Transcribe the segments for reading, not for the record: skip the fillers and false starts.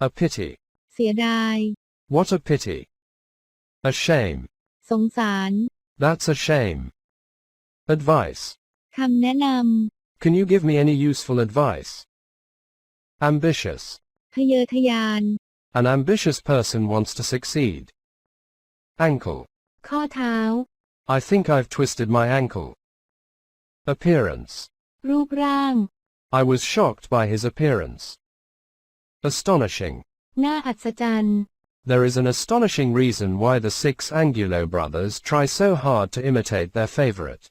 A pity. เสียดาย What a pity. A shame. สงสาร That's a shame. Advice. คำแนะน Can you give me any useful advice? Ambitious. ำทะเยอทะยาน An ambitious person wants to succeed. Ankle. ข้อเท้า I think I've twisted my ankle. Appearance. รูปร่าง I was shocked by his appearance. Astonishing. น่าอัศจรรย์ There is an astonishing reason why the six Angulo brothers try so hard to imitate their favorite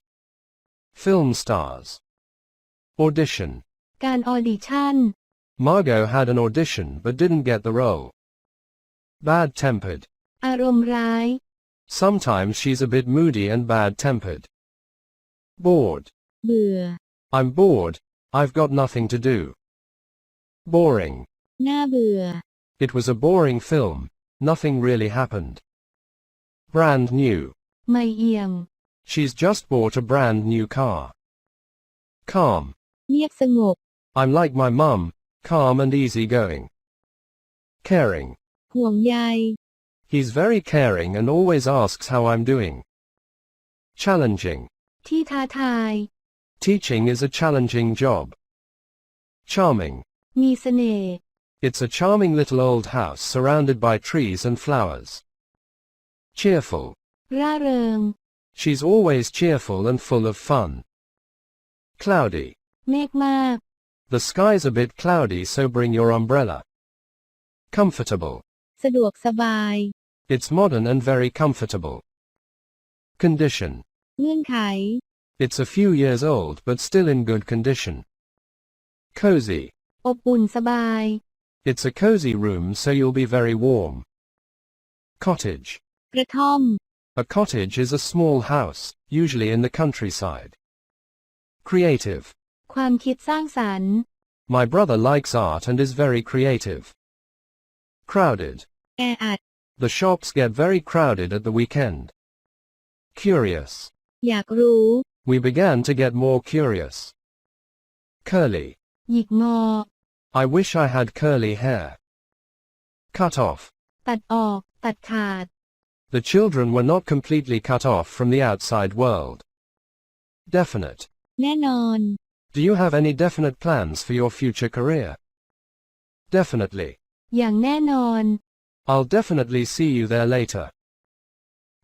film stars. Audition. การออดิชั่น Margot had an audition but didn't get the role. Bad-tempered. อารมณ์ร้าย Sometimes she's a bit moody and bad-tempered. Bored. เบื่อ I'm bored. I've got nothing to do. Boring. น่าเบื่อ It was a boring film. Nothing really happened. Brand new. ใหม่เอี่ยม She's just bought a brand new car. Calm. เงียบสงบ I'm like my mum, calm and easygoing. Caring. ห่วงใย He's very caring and always asks how I'm doing. Challenging. ที่ท้าทาย Teaching is a challenging job. Charming. มีเสน่ห์ It's a charming little old house surrounded by trees and flowers. Cheerful. ร่าเริง She's always cheerful and full of fun. Cloudy. เมฆมาก The sky's a bit cloudy, so bring your umbrella. Comfortable. สะดวกสบาย It's modern and very comfortable. Condition. เงื่อนไข It's a few years old but still in good condition. Cozy. อบอุ่นสบาย It's a cozy room, so you'll be very warm. Cottage. กระท่อม A cottage is a small house, usually in the countryside. Creative. ความคิดสร้างสรรค์ My brother likes art and is very creative. Crowded. แออัด The shops get very crowded at the weekend. Curious. อยากรู้ We began to get more curious. Curly. หยิกงอ I wish I had curly hair. Cut off. ตัดออก ตัดขาด The children were not completely cut off from the outside world. Definite. แน่นอน Do you have any definite plans for your future career? Definitely. อย่างแน่นอน I'll definitely see you there later.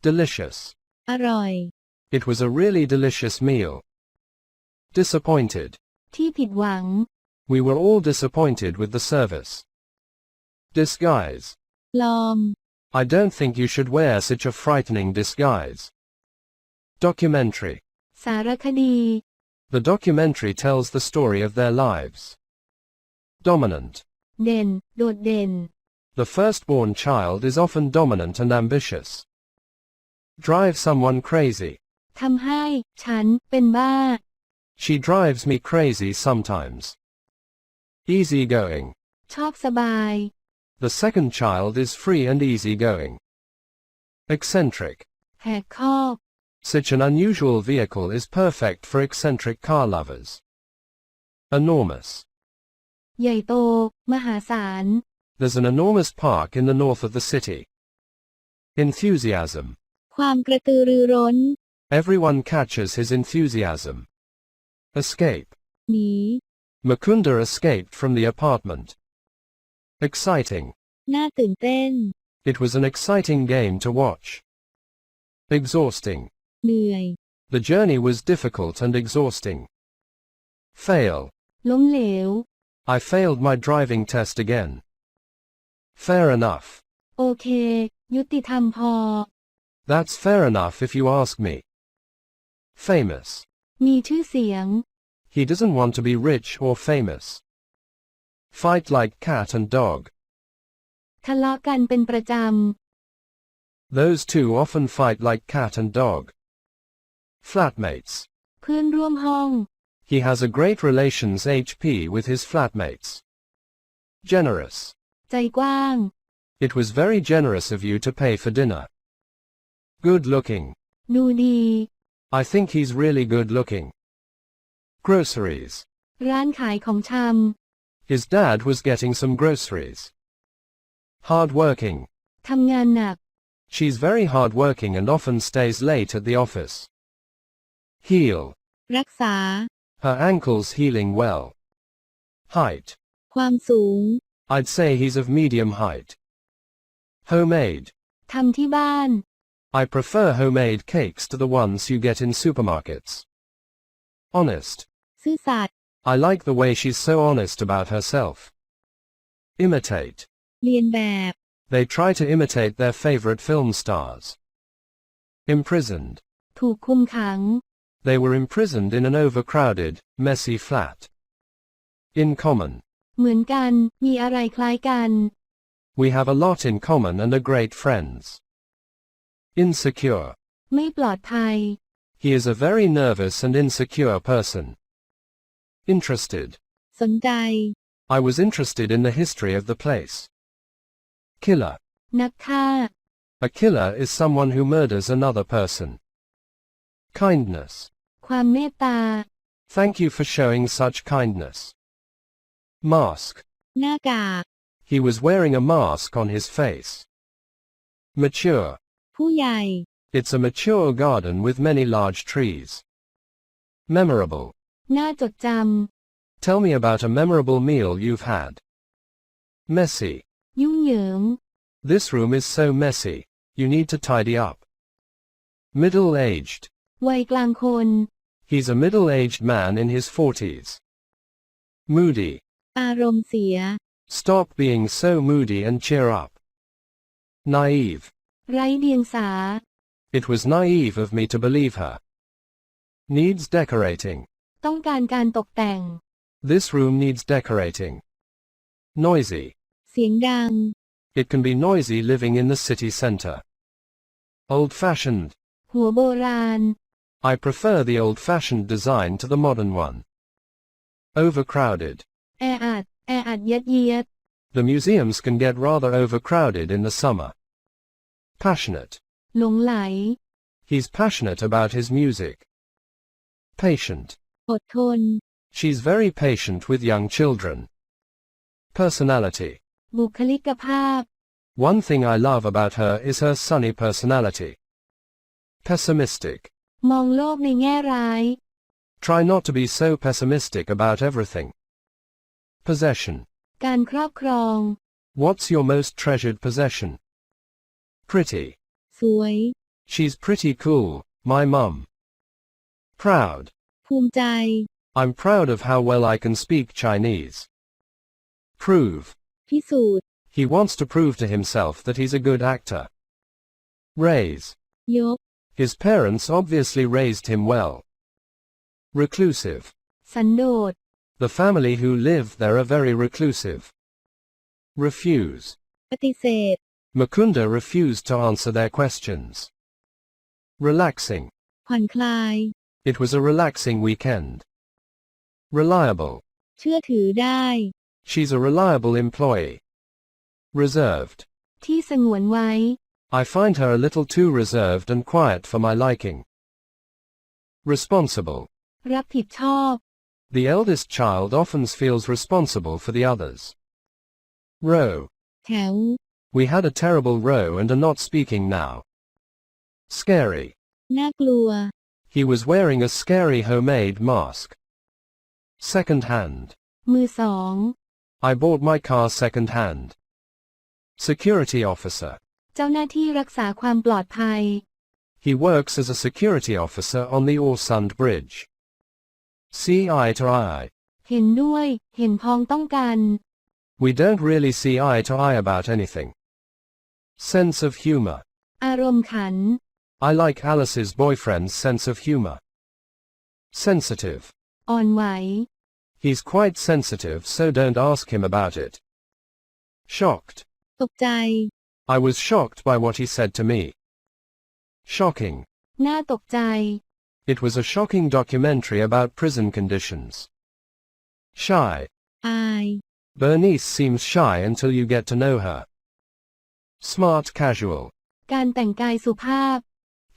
Delicious. อร่อย It was a really delicious meal. Disappointed. ที่ผิดหวัง We were all disappointed with the service. Disguise. ปลอม I don't think you should wear such a frightening disguise. Documentary. สารคดี The documentary tells the story of their lives. Dominant. เด่น โดดเด่น The firstborn child is often dominant and ambitious. Drive someone crazy. ทำให้ ฉัน เป็นบ้า She drives me crazy sometimes. Easygoing. ชอบสบาย The second child is free and easygoing. Eccentric. แหกข้อ Such an unusual vehicle is perfect for eccentric car lovers. Enormous. ใหญ่โต มหาศาล There's an enormous park in the north of the city. Enthusiasm. ความกระตือรือร้น Everyone catches his enthusiasm. Escape. หนี Mukunda escaped from the apartment. Exciting. น่าตื่นเต้น It was an exciting game to watch. Exhausting. เหนื่อย The journey was difficult and exhausting. Fail. ล้มเหลว I failed my driving test again. Fair enough. โอเค ยุติธรรมพอ That's fair enough if you ask me. Famous. มีชื่อเสียง He doesn't want to be rich or famous. Fight like cat and dog. ทะเลาะกันเป็นประจ Those two often fight like cat and dog. Flatmates. ำ เพื่อนร่วมห้อง He has a great relations HP with his flatmates. Generous. ใจกว้าง It was very generous of you to pay for dinner. Good looking. ดูดี I think he's really good looking. Groceries. ร้านขายของช His dad was getting some groceries. Hard-working. ทำงานหนัก She's very hard-working and often stays late at the office. Heal. รักษา Her ankle's healing well. Height. ความสูง I'd say he's of medium height. Homemade. ทำที่บ้าน I prefer homemade cakes to the ones you get in supermarkets. Honest. ซื่อสัตย์ I like the way she's so honest about herself. Imitate. เลียนแบบ They try to imitate their favorite film stars. Imprisoned. ถูกคุมขัง They were imprisoned in an overcrowded, messy flat. In common. เหมือนกัน มีอะไรคล้ายกัน We have a lot in common and are great friends. Insecure. ไม่ปลอดภัย He is a very nervous and insecure person. Interested. สนใจ I was interested in the history of the place. Killer. นักฆ่า A killer is someone who murders another person. Kindness. ความเมตตา Thank you for showing such kindness. Mask. หน้ากาก He was wearing a mask on his face. Mature. ผู้ใหญ่ It's a mature garden with many large trees. Memorable. น่าจดจ Tell me about a memorable meal you've had. Messy. ำยุ่งเหยิง This room is so messy. You need to tidy up. Middle-aged. วัยกลางคน He's a middle-aged man in his 40s. Moody. อารมณ์เสีย Stop being so moody and cheer up. Naive. ไร้เดียงสา It was naive of me to believe her. Needs decorating. ต้องการการตกแต่ง This room needs decorating. Noisy. เสียงดัง It can be noisy living in the city center. Old-fashioned. หัวโบราณ I prefer the old-fashioned design to the modern one. Overcrowded. แออัดยัดเยียด The museums can get rather overcrowded in the summer. Passionate. หลงไหล He's passionate about his music. Patient. อดทน She's very patient with young children. Personality. บุคลิกภาพ One thing I love about her is her sunny personality. Pessimistic. มองโลกในแง่ร้าย Try not to be so pessimistic about everything. Possession. การครอบครอง What's your most treasured possession? Pretty. สวย She's pretty cool, my mum. Proud. ภูมิใจ I'm proud of how well I can speak Chinese. Prove. พิสูจน์ He wants to prove to himself that he's a good actor. Raise. ยก His parents obviously raised him well. Reclusive. สันโดษ The family who live there are very reclusive. Refuse. ปฏิเสธ Mukunda refused to answer their questions. Relaxing. ผ่อนคลาย It was a relaxing weekend. Reliable. เชื่อถือได้ She's a reliable employee. Reserved. ที่สงวนไว้ I find her a little too reserved and quiet for my liking. Responsible. รับผิดชอบ The eldest child often feels responsible for the others. Row. แถว We had a terrible row and are not speaking now. Scary. น่ากลัว He was wearing a scary homemade mask. Second hand. มือสอง I bought my car second hand. Security officer. เจ้าหน้าที่รักษาความปลอดภัย He works as a security officer on the Orsund Bridge. See eye to eye. เห็นด้วย เห็นพ้องต้องกัน We don't really see eye to eye about anything. Sense of humor. อารมณ์ขัน I like Alice's boyfriend's sense of humor. Sensitive. อ่อนไหว He's quite sensitive, so don't ask him about it. Shocked. ตกใจ I was shocked by what he said to me. Shocking. น่าตกใจ It was a shocking documentary about prison conditions. Shy. อาย Bernice seems shy until you get to know her. Smart casual. การแต่งกายสุภาพ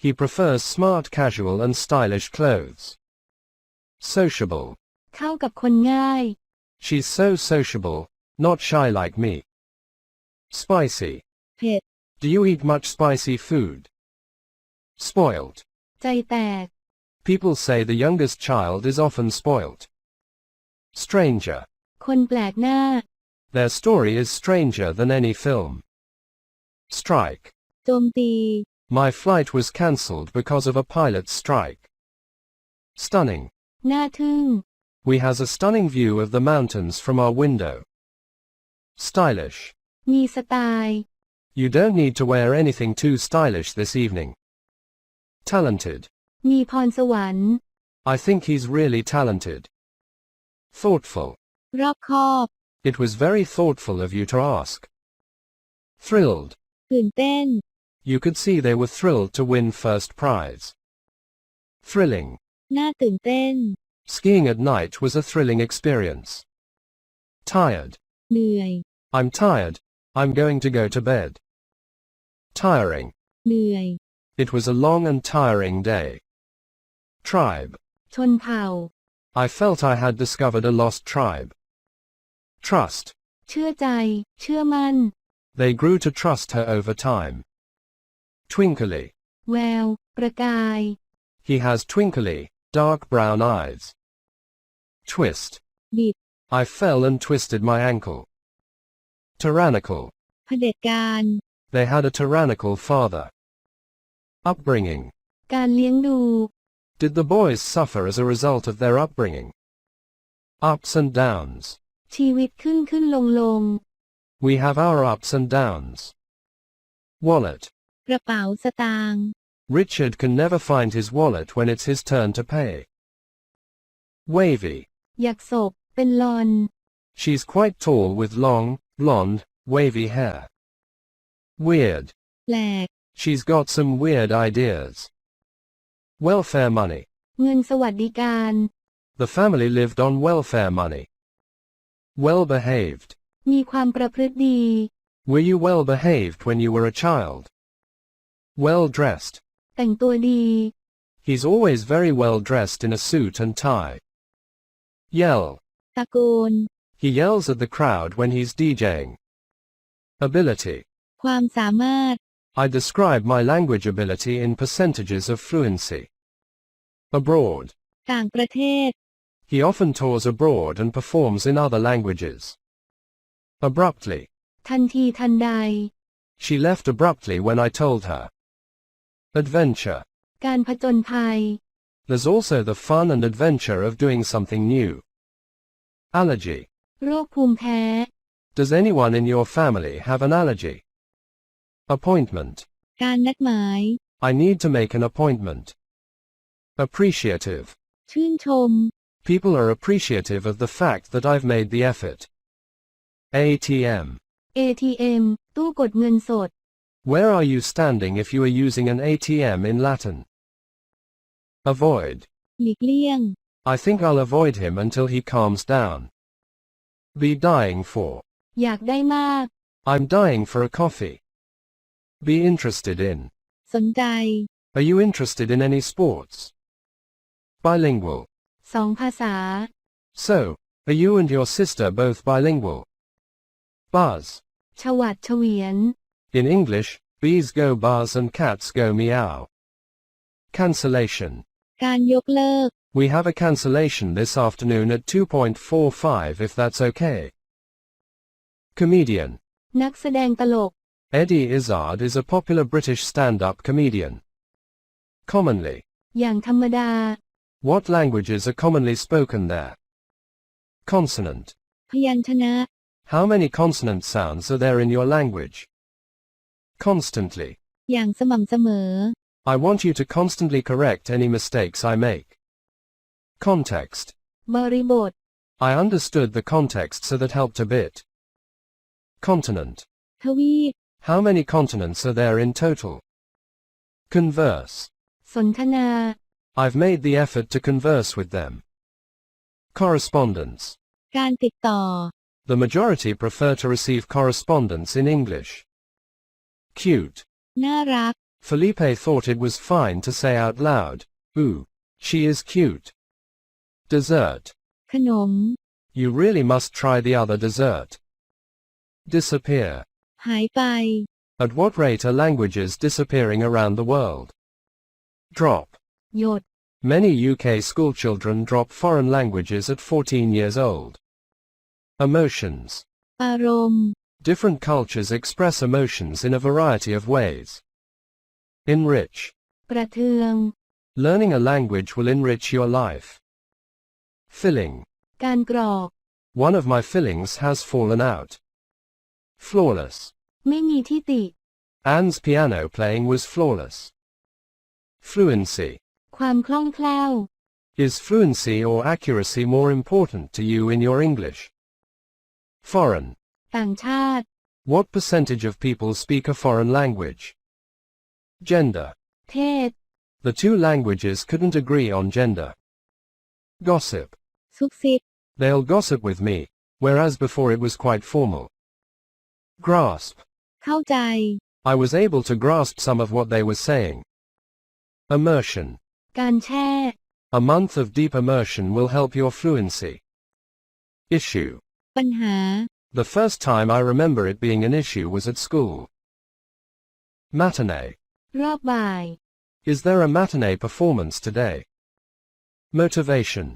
He prefers smart casual and stylish clothes. Sociable. เข้ากับคนง่าย She's so sociable, not shy like me. Spicy. เผ็ด Do you eat much spicy food? Spoilt. ใจแตก People say the youngest child is often spoilt. Stranger. คนแปลกหน้า Their story is stranger than any film. Strike. โจมตี My flight was cancelled because of a pilot's strike. Stunning. น่าทึ่ง We has a stunning view of the mountains from our window. Stylish. มีสไตล์ You don't need to wear anything too stylish this evening. Talented. มีพรสวรรค์ I think he's really talented. Thoughtful. รอบคอบ It was very thoughtful of you to ask. Thrilled. ตื่นเต้น You could see they were thrilled to win first prize. Thrilling. น่าตื่นเต้น Skiing at night was a thrilling experience. Tired. เหนื่อย I'm tired. I'm going to go to bed. Tiring. เหนื่อย It was a long and tiring day. Tribe. ชนเผ่า I felt I had discovered a lost tribe. Trust. เชื่อใจ เชื่อมั่น They grew to trust her over time. Twinkly. แวว ประกาย He has twinkly, dark brown eyes. Twist. บิด I fell and twisted my ankle. Tyrannical. เผด็จการ They had a tyrannical father. Upbringing. การเลี้ยงดู Did the boys suffer as a result of their upbringing? Ups and downs. ชีวิตขึ้นขึ้นลงลง We have our ups and downs. Wallet. กระเป๋าสตางค์ Richard can never find his wallet when it's his turn to pay. Wavy. หยักศพ เป็นลอน She's quite tall with long, blonde, wavy hair. Weird. แปลก She's got some weird ideas. Welfare money. เงินสวัสดิการ The family lived on welfare money. Well behaved. มีความประพฤติดี Were you well behaved when you were a child? Well dressed. แต่งตัวดี He's always very well dressed in a suit and tie. Yell. ตะโกน He yells at the crowd when he's DJing. Ability. ความสามารถ I describe my language ability in percentages of fluency. Abroad. ต่างประเทศ He often tours abroad and performs in other languages. Abruptly. ทันทีทันใด She left abruptly when I told her. Adventure. การผจญภัย There's also the fun and adventure of doing something new. Allergy. โรคภูมิแพ้ Does anyone in your family have an allergy? Appointment. การนัดหมาย I need to make an appointment. Appreciative. ชื่นชม People are appreciative of the fact that I've made the effort. ATM. ATM ตู้กดเงินสด Where are you standing if you are using an ATM in Latin? Avoid. หลีกเลี่ยง I think I'll avoid him until he calms down. Be dying for. อยากได้มาก I'm dying for a coffee. Be interested in. สนใจ Are you interested in any sports? Bilingual. สองภาษา So, are you and your sister both bilingual? Buzz. ฉวัดเฉวียน In English, bees go buzz and cats go meow. Cancellation. การยกเลิก We have a cancellation this afternoon at 2:45 if that's okay. Comedian. นักแสดงตลก Eddie Izzard is a popular British stand-up comedian. Commonly. อย่างธรรมดา What languages are commonly spoken there? Consonant. พยัญชนะ How many consonant sounds are there in your language? Constantly. อย่างสม่ำเสมอ I want you to constantly correct any mistakes I make. Context. บริบท I understood the context so that helped a bit. Continent. ทวีป How many continents are there in total? Converse. สนทนา I've made the effort to converse with them. Correspondence. การติดต่อ The majority prefer to receive correspondence in English. Cute. น่ารัก Felipe thought it was fine to say out loud, "Ooh, she is cute." Dessert. ขนม You really must try the other dessert. Disappear. หายไป At what rate are languages disappearing around the world? Drop. หยด Many UK schoolchildren drop foreign languages at 14 years old. Emotions. อารมณ์ Different cultures express emotions in a variety of ways. Enrich. ประเทือง Learning a language will enrich your life. Filling. การกรอก One of my fillings has fallen out. Flawless. ไม่มีที่ติ Anne's piano playing was flawless. Fluency. ความคล่องแคล่ว Is fluency or accuracy more important to you in your English? Foreign. ต่างชาติ What percentage of people speak a foreign language? Gender. เพศ The two languages couldn't agree on gender. Gossip. ซุบซิบ They'll gossip with me, whereas before it was quite formal. Grasp. เข้าใจ I was able to grasp some of what they were saying. Immersion. การแช่ A month of deep immersion will help your fluency. Issue. ปัญหา The first time I remember it being an issue was at school. Matinee. รอบบ่าย Is there a matinee performance today? Motivation.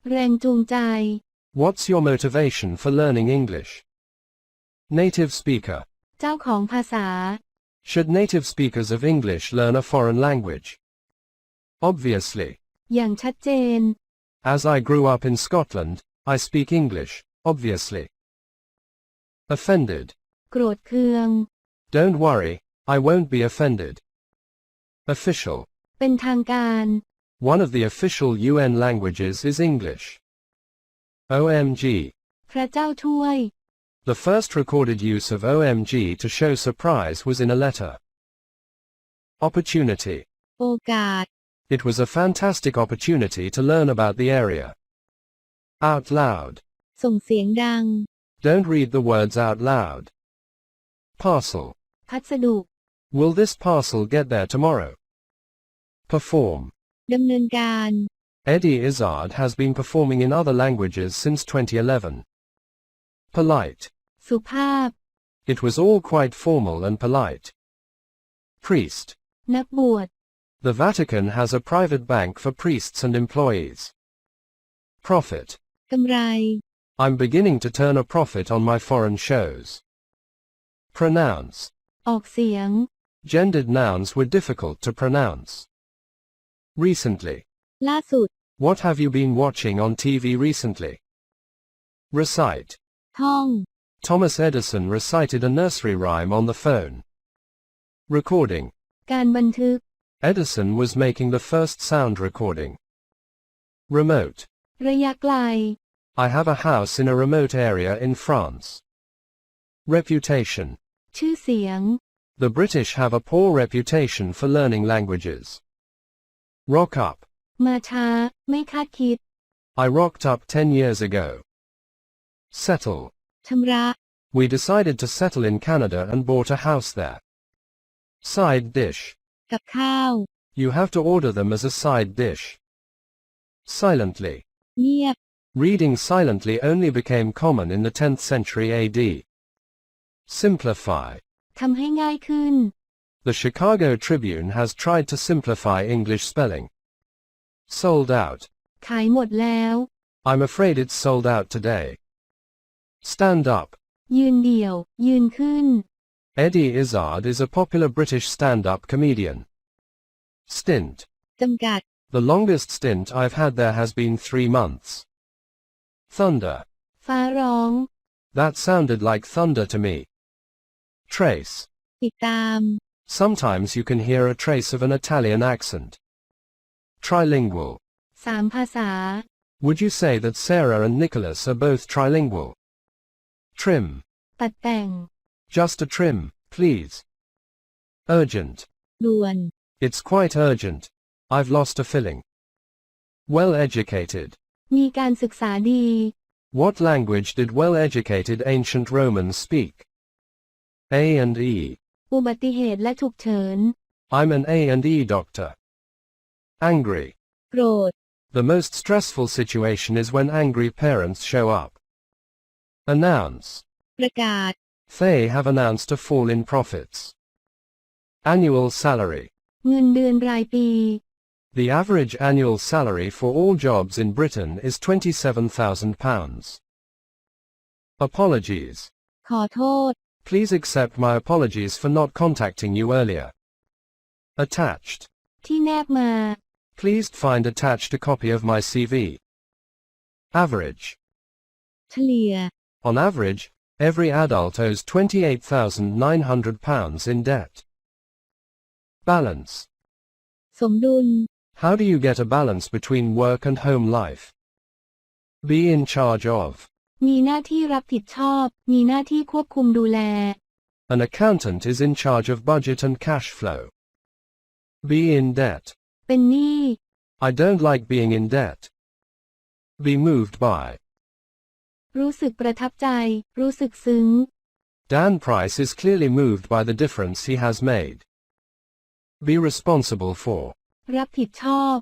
แรงจูงใจ What's your motivation for learning English? Native speaker. เจ้าของภาษา Should native speakers of English learn a foreign language? Obviously. อย่างชัดเจน As I grew up in Scotland, I speak English, obviously. Offended. โกรธเคือง Don't worry, I won't be offended. Official. เป็นทางการ One of the official UN languages is English. OMG. พระเจ้าช่วย The first recorded use of OMG to show surprise was in a letter. Opportunity. โอกาส It was a fantastic opportunity to learn about the area. Out loud. ส่งเสียงดัง Don't read the words out loud. Parcel. พัสดุ Will this parcel get there tomorrow? Perform. ดำเนินการ Eddie Izzard has been performing in other languages since 2011. Polite. สุภาพ It was all quite formal and polite. Priest. นักบวช The Vatican has a private bank for priests and employees. Profit. กำไร I'm beginning to turn a profit on my foreign shows. Pronounce. ออกเสียง Gendered nouns were difficult to pronounce. Recently. ล่าสุด What have you been watching on TV recently? Recite. ท่อง Thomas Edison recited a nursery rhyme on the phone. Recording. การบันทึก Edison was making the first sound recording. Remote. ระยะไกล I have a house in a remote area in France. Reputation. ชื่อเสียง The British have a poor reputation for learning languages. Rock up. มาช้า ไม่คาดคิด I rocked up 10 years ago. Settle. ชำระ We decided to settle in Canada and bought a house there. Side dish. กับข้าว You have to order them as a side dish. Silently. เงียบ Reading silently only became common in the 10th century AD. Simplify. ทำให้ง่ายขึ้น The Chicago Tribune has tried to simplify English spelling. Sold out. ขายหมดแล้ว I'm afraid it's sold out today. Stand up. ยืนเดี่ยว ยืนขึ้น Eddie Izzard is a popular British stand-up comedian. Stint. จำกัด The longest stint I've had there has been 3 months. Thunder. ฟ้าร้อง That sounded like thunder to me. Trace. ติดตาม Sometimes you can hear a trace of an Italian accent. Trilingual. สามภาษา Would you say that Sarah and Nicholas are both trilingual? Trim. ตัดแต่ง Just a trim, please. Urgent. ด่วน It's quite urgent. I've lost a filling. Well educated. มีการศึกษาดี What language did well-educated ancient Romans speak? A&E. อุบัติเหตุและฉุกเฉิน I'm an A&E doctor. Angry. โกรธ The most stressful situation is when angry parents show up. Announce. ประกาศ They have announced a fall in profits. Annual salary. เงินเดือนรายปี The average annual salary for all jobs in Britain is £27,000. Apologies. ขอโทษ Please accept my apologies for not contacting you earlier. Attached. ที่แนบมา Please find attached a copy of my CV. Average. เฉลี่ย On average, every adult owes £28,900 in debt. Balance. สมดุล How do you get a balance between work and home life? Be in charge of. มีหน้าที่รับผิดชอบ มีหน้าที่ควบคุมดูแล An accountant is in charge of budget and cash flow. Be in debt. เป็นหนี้ I don't like being in debt. Be moved by. รู้สึกประทับใจ รู้สึกซึ้ง Dan Price is clearly moved by the difference he has made. Be responsible for. รับผิดชอบ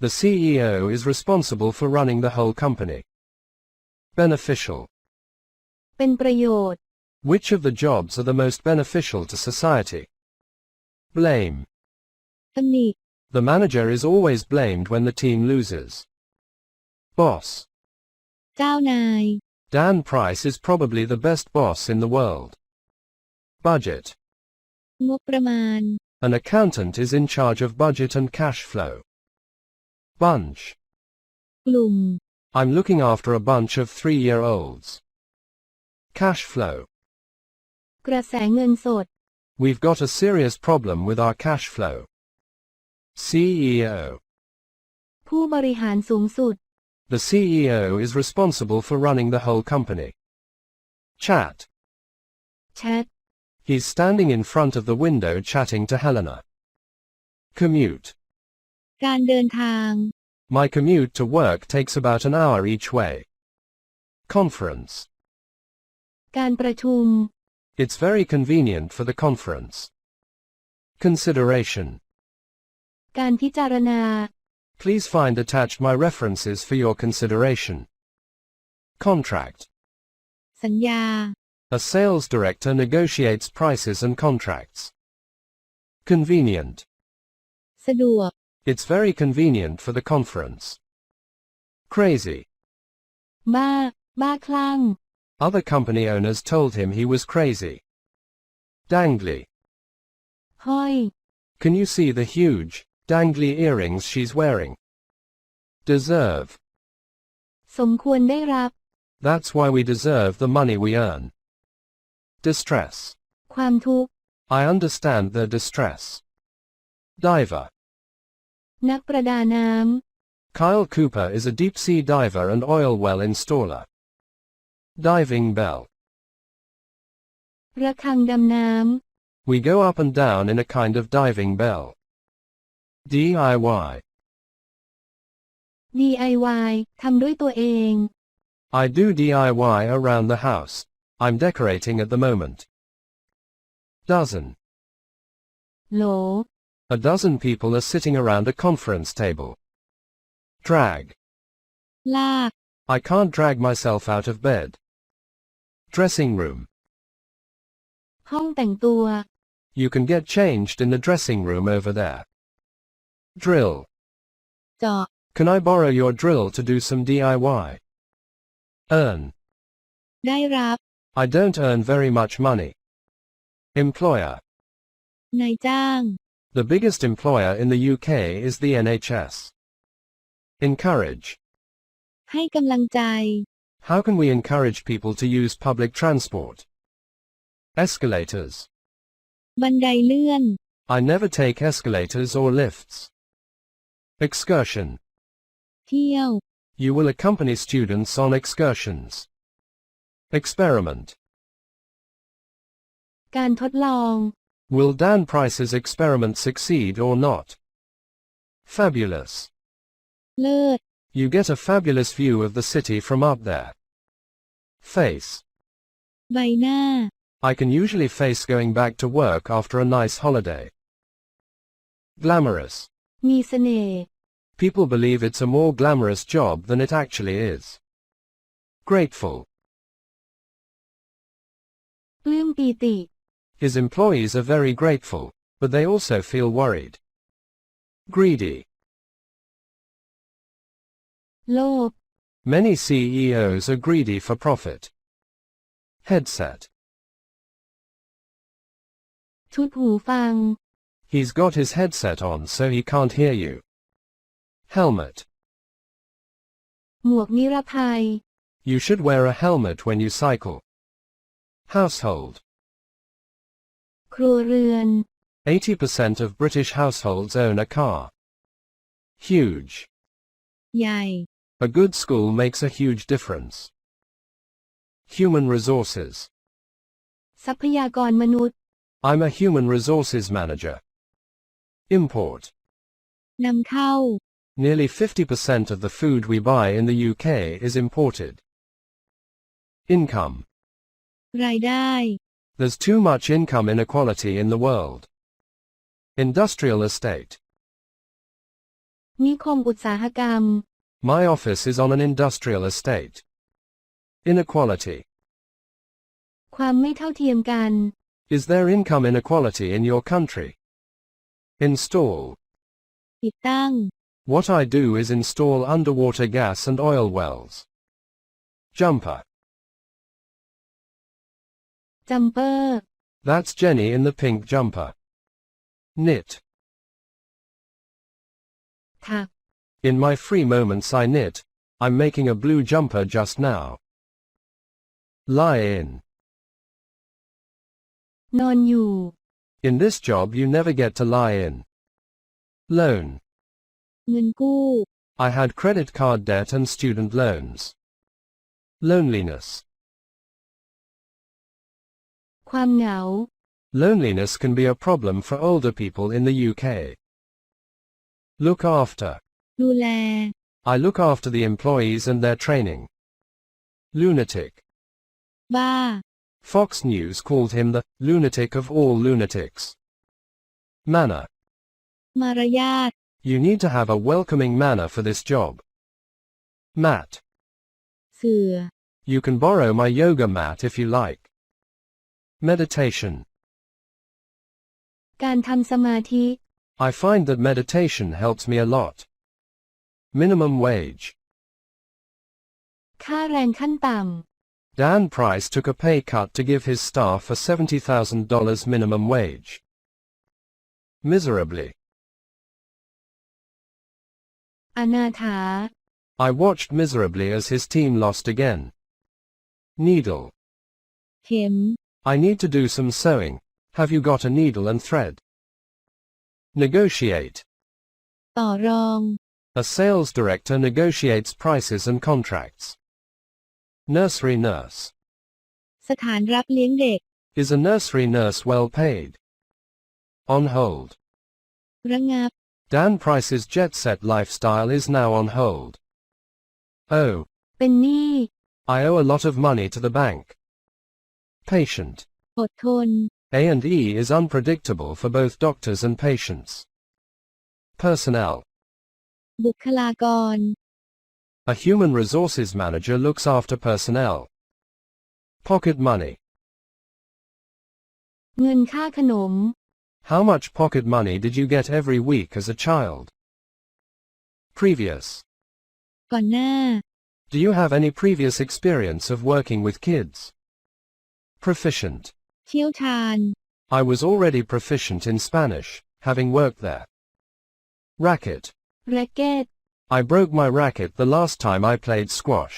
The CEO is responsible for running the whole company. Beneficial. เป็นประโยชน์ Which of the jobs are the most beneficial to society? Blame. ตำหนิ The manager is always blamed when the team loses. Boss. เจ้านาย Dan Price is probably the best boss in the world. Budget. งบประมาณ An accountant is in charge of budget and cash flow. Bunch. กลุ่ม I'm looking after a bunch of 3-year-olds. Cash flow. กระแสเงินสด We've got a serious problem with our cash flow. CEO. ผู้บริหารสูงสุด The CEO is responsible for running the whole company. Chat. แชท He's standing in front of the window chatting to Helena. Commute. การเดินทาง My commute to work takes about an hour each way. Conference. การประชุม It's very convenient for the conference. Consideration. การพิจารณา Please find attached my references for your consideration. Contract. สัญญา A sales director negotiates prices and contracts. Convenient. สะดวก It's very convenient for the conference. Crazy. บ้า บ้าคลั่ง Other company owners told him he was crazy. Dangly. ห้อย Can you see the huge, dangly earrings she's wearing? Deserve. สมควรได้รับ That's why we deserve the money we earn. Distress. ความทุกข์ I understand their distress. Diver. นักประดาน้ำ Kyle Cooper is a deep-sea diver and oil well installer. Diving bell. ระฆังดำน้ำ We go up and down in a kind of diving bell. DIY. DIY ทำด้วยตัวเอง I do DIY around the house. I'm decorating at the moment. Dozen. โหล A dozen people are sitting around a conference table. Drag. ลาก I can't drag myself out of bed. Dressing room. ห้องแต่งตัว You can get changed in the dressing room over there. Drill. เจาะ Can I borrow your drill to do some DIY? Earn. ได้รับ I don't earn very much money. Employer. นายจ้าง The biggest employer in the UK is the NHS. Encourage. ให้กำลังใจ How can we encourage people to use public transport? Escalators. บันไดเลื่อน I never take escalators or lifts. Excursion. เที่ยว You will accompany students on excursions. Experiment. การทดลอง Will Dan Price's experiment succeed or not? Fabulous. เลิศ You get a fabulous view of the city from up there. Face. ใบหน้า I can usually face going back to work after a nice holiday. Glamorous. มีเสน่ห์ People believe it's a more glamorous job than it actually is. Grateful. ปลื้มปีติ His employees are very grateful, but they also feel worried. Greedy. โลภ Many CEOs are greedy for profit. Headset. ชุดหูฟัง He's got his headset on so he can't hear you. Helmet. หมวกนิรภัย You should wear a helmet when you cycle. Household. ครัวเรือน 80% of British households own a car. Huge. ใหญ่ A good school makes a huge difference. Human resources. ทรัพยากรมนุษย์ I'm a human resources manager. Import. นำเข้า Nearly 50% of the food we buy in the UK is imported. Income. รายได้ There's too much income inequality in the world. Industrial estate. นิคมอุตสาหกรรม My office is on an industrial estate. Inequality. ความไม่เท่าเทียมกัน Is there income inequality in your country? Install. ติดตั้ง What I do is install underwater gas and oil wells. Jumper. จัมเปอร์ That's Jenny in the pink jumper. Knit. ถัก In my free moments I knit. I'm making a blue jumper just now. Lie in. นอนอยู่ In this job you never get to lie in. Loan. เงินกู้ I had credit card debt and student loans. Loneliness. ความเหงา Loneliness can be a problem for older people in the UK. Look after. ดูแล I look after the employees and their training. Lunatic. บ้า Fox News called him the lunatic of all lunatics. Manner. มารยาท You need to have a welcoming manner for this job. Mat. เสื่อ You can borrow my yoga mat if you like. Meditation. การทำสมาธิ I find that meditation helps me a lot. Minimum wage. ค่าแรงขั้นต่ำ Dan Price took a pay cut to give his staff a $70,000 minimum wage. Miserably. อนาถา I watched miserably as his team lost again. Needle. เข็ม I need to do some sewing. Have you got a needle and thread? Negotiate. ต่อรอง A sales director negotiates prices and contracts. Nursery nurse. สถานรับเลี้ยงเด็ก Is a nursery nurse well paid? On hold. ระงับ Dan Price's jet-set lifestyle is now on hold. Oh. เป็นหนี้ I owe a lot of money to the bank. Patient. อดทน A&E is unpredictable for both doctors and patients. Personnel. บุคลากร A human resources manager looks after personnel. Pocket money. เงินค่าขนม How much pocket money did you get every week as a child? Previous. ก่อนหน้า Do you have any previous experience of working with kids? Proficient. เชี่ยวชาญ I was already proficient in Spanish, having worked there. Racket. แร็กเก็ต I broke my racket the last time I played squash.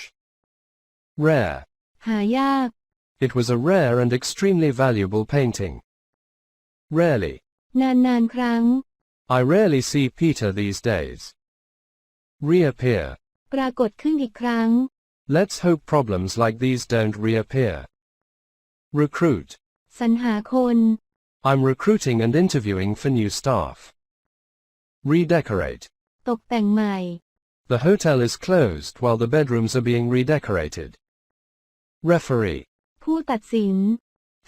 Rare. หายาก It was a rare and extremely valuable painting. Rarely. นานๆครั้ง I rarely see Peter these days. Reappear. ปรากฏขึ้นอีกครั้ง Let's hope problems like these don't reappear. Recruit. สรรหาคน I'm recruiting and interviewing for new staff. Redecorate. ตกแต่งใหม่ The hotel is closed while the bedrooms are being redecorated. Referee. ผู้ตัดสิน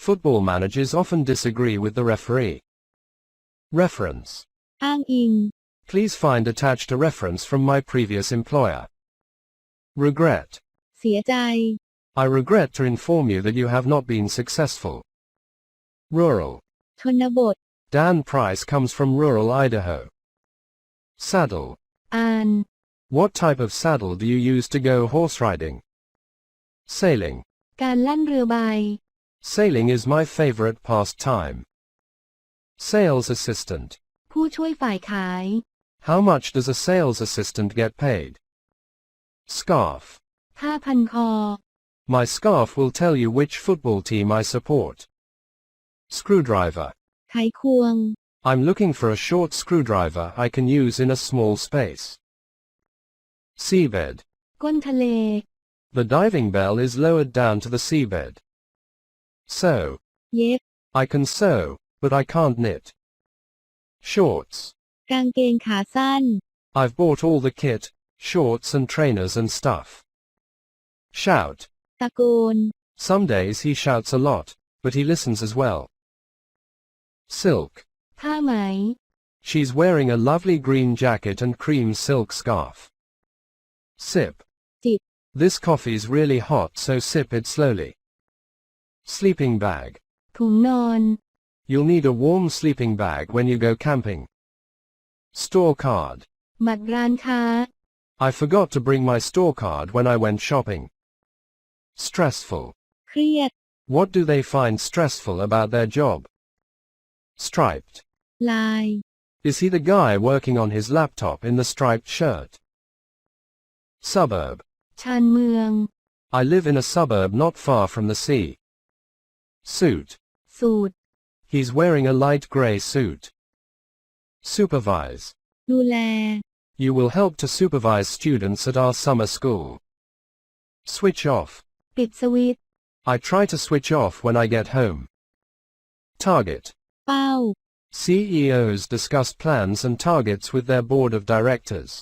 Football managers often disagree with the referee. Reference. อ้างอิง Please find attached a reference from my previous employer. Regret. เสียใจ I regret to inform you that you have not been successful. Rural. ชนบท Dan Price comes from rural Idaho. Saddle. อ่าน What type of saddle do you use to go horse riding? Sailing. การลั่นเรือใบ Sailing is my favorite pastime. Sales assistant. ผู้ช่วยฝ่ายขาย How much does a sales assistant get paid? Scarf. ผ้าพันคอ My scarf will tell you which football team I support. Screwdriver. ไขควง I'm looking for a short screwdriver I can use in a small space. Seabed. ก้นทะเล The diving bell is lowered down to the seabed. Sew. เย็บ I can sew, but I can't knit. Shorts. กางเกงขาสั้น I've bought all the kit, shorts and trainers and stuff. Shout. ตะโกน Some days he shouts a lot, but he listens as well. Silk. ผ้าไหม She's wearing a lovely green jacket and cream silk scarf. Sip. จิบ This coffee's really hot, so sip it slowly. Sleeping bag. ถุงนอน You'll need a warm sleeping bag when you go camping. Store card. บัตรร้านค้า I forgot to bring my store card when I went shopping. Stressful. เครียด What do they find stressful about their job? Striped. ลาย Is he the guy working on his laptop in the striped shirt? Suburb. ชานเมือง I live in a suburb not far from the sea. Suit. สูท He's wearing a light grey suit. Supervise. ดูแล You will help to supervise students at our summer school. Switch off. ปิดสวิตช์ I try to switch off when I get home. Target. เป้า CEOs discuss plans and targets with their board of directors.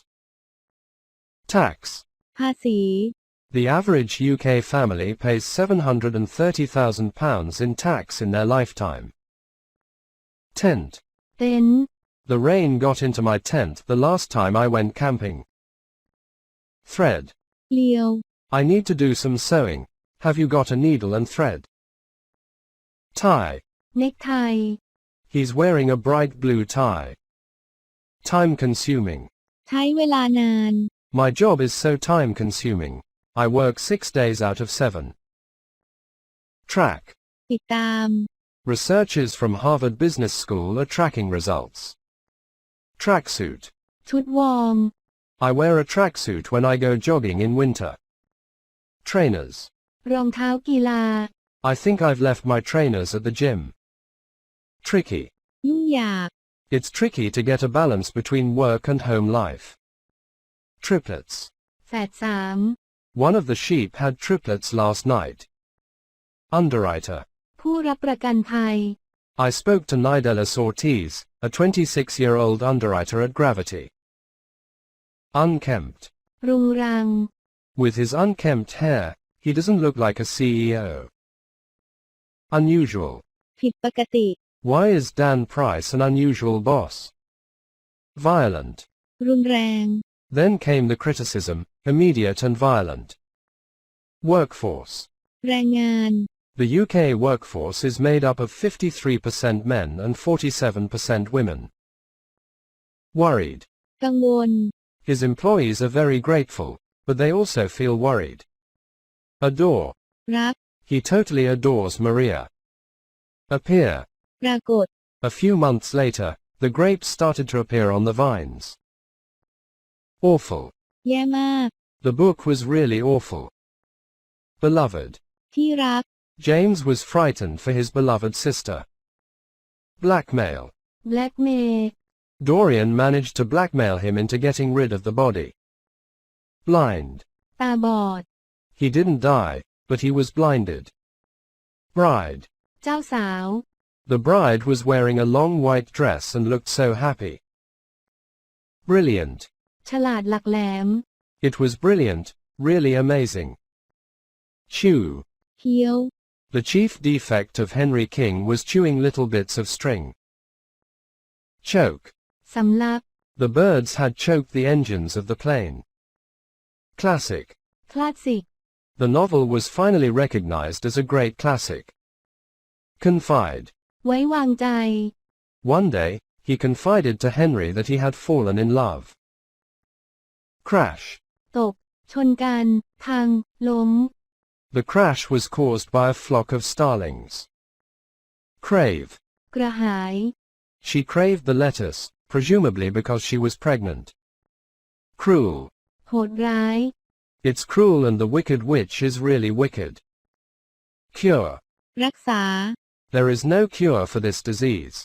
Tax. ภาษี The average UK family pays £730,000 in tax in their lifetime. Tent. เต็นท์ The rain got into my tent the last time I went camping. Thread. เกลียว I need to do some sewing. Have you got a needle and thread? Tie. เนคไท He's wearing a bright blue tie. Time consuming. ใช้เวลานาน My job is so time consuming. I work 6 days out of 7. Track. ติดตาม Researchers from Harvard Business School are tracking results. Tracksuit. ชุดวอร์ม I wear a tracksuit when I go jogging in winter. Trainers. รองเท้ากีฬา I think I've left my trainers at the gym. Tricky. ยุ่งยาก It's tricky to get a balance between work and home life. Triplets. แฝดสาม One of the sheep had triplets last night. Underwriter. ผู้รับประกันภัย I spoke to Nidelis Ortiz, a 26-year-old underwriter at Gravity. Unkempt. รุงรัง With his unkempt hair, he doesn't look like a CEO. Unusual. ผิดปกติ Why is Dan Price an unusual boss? Violent. รุนแรง Then came the criticism, immediate and violent. Workforce. แรงงาน The UK workforce is made up of 53% men and 47% women. Worried. กังวล His employees are very grateful, but they also feel worried. Adore. รัก He totally adores Maria. Appear. ปรากฏ A few months later, the grapes started to appear on the vines. Awful. แย่มาก The book was really awful. Beloved. ที่รัก James was frightened for his beloved sister. Blackmail. แบล็กเมย์ Dorian managed to blackmail him into getting rid of the body. Blind. ตาบอด He didn't die, but he was blinded. Bride. เจ้าสาว The bride was wearing a long white dress and looked so happy. Brilliant. ฉลาดหลักแหลม It was brilliant, really amazing. Chew. เคี้ยว The chief defect of Henry King was chewing little bits of string. Choke. สำลัก The birds had choked the engines of the plane. Classic. คลาสสิก The novel was finally recognized as a great classic. Confide. ไว้วางใจ One day, he confided to Henry that he had fallen in love. Crash. ตก ชนกัน พัง ล้ม The crash was caused by a flock of starlings. Crave. กระหาย She craved the lettuce, presumably because she was pregnant. Cruel. โหดร้าย It's cruel and the wicked witch is really wicked. Cure. รักษา There is no cure for this disease.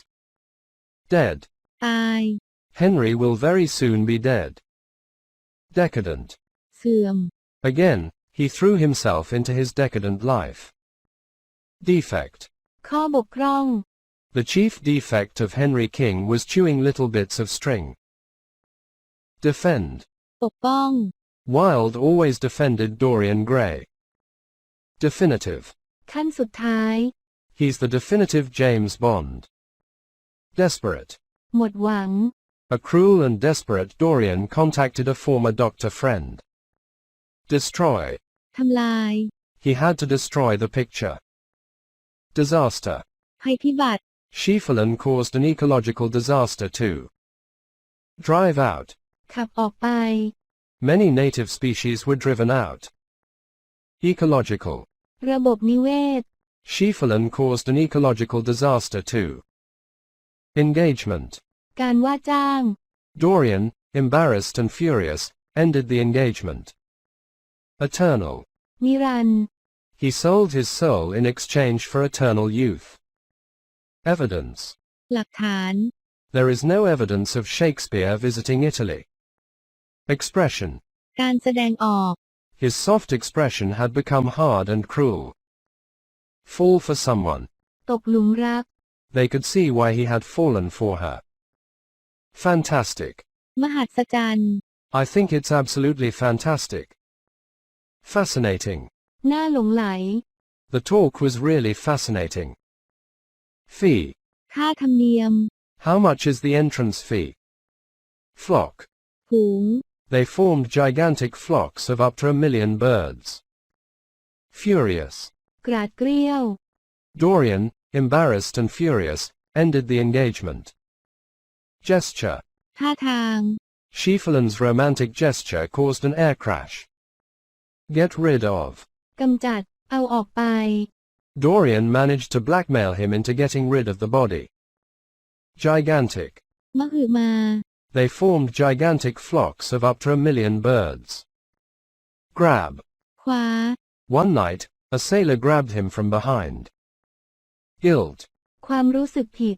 Dead. ตาย Henry will very soon be dead. Decadent. เสื่อม Again, he threw himself into his decadent life. Defect. ข้อบกพร่อง The chief defect of Henry King was chewing little bits of string. Defend. ปกป้อง Wilde always defended Dorian Gray. Definitive. ขั้นสุดท้าย He's the definitive James Bond. Desperate. หมดหวัง A cruel and desperate Dorian contacted a former doctor friend. Destroy. ทำลาย He had to destroy the picture. Disaster. ภัยพิบัติ Schieffelin caused an ecological disaster too. Drive out. ขับออกไป Many native species were driven out. Ecological. ระบบนิเวศ Schieffelin caused an ecological disaster too. Engagement. การว่าจ้าง Dorian, embarrassed and furious, ended the engagement. Eternal. นิรันดร์ He sold his soul in exchange for eternal youth. Evidence. หลักฐาน There is no evidence of Shakespeare visiting Italy. Expression. การแสดงออก His soft expression had become hard and cruel. Fall for someone. ตกหลุมรัก They could see why he had fallen for her. Fantastic. มหัศจรรย์ I think it's absolutely fantastic. Fascinating. น่าหลงไหล The talk was really fascinating. Fee. ค่าธรรมเนียม How much is the entrance fee? Flock. ฝูง They formed gigantic flocks of up to 1 million birds. Furious. กราดเกรี้ยว Dorian, embarrassed and furious, ended the engagement. Gesture. ท่าทาง Schieffelin's romantic gesture caused an air crash. Get rid of. กำจัด เอาออกไป Dorian managed to blackmail him into getting rid of the body. Gigantic. มหึมา They formed gigantic flocks of up to 1 million birds. Grab. คว้า One night, a sailor grabbed him from behind. Guilt. ความรู้สึกผิด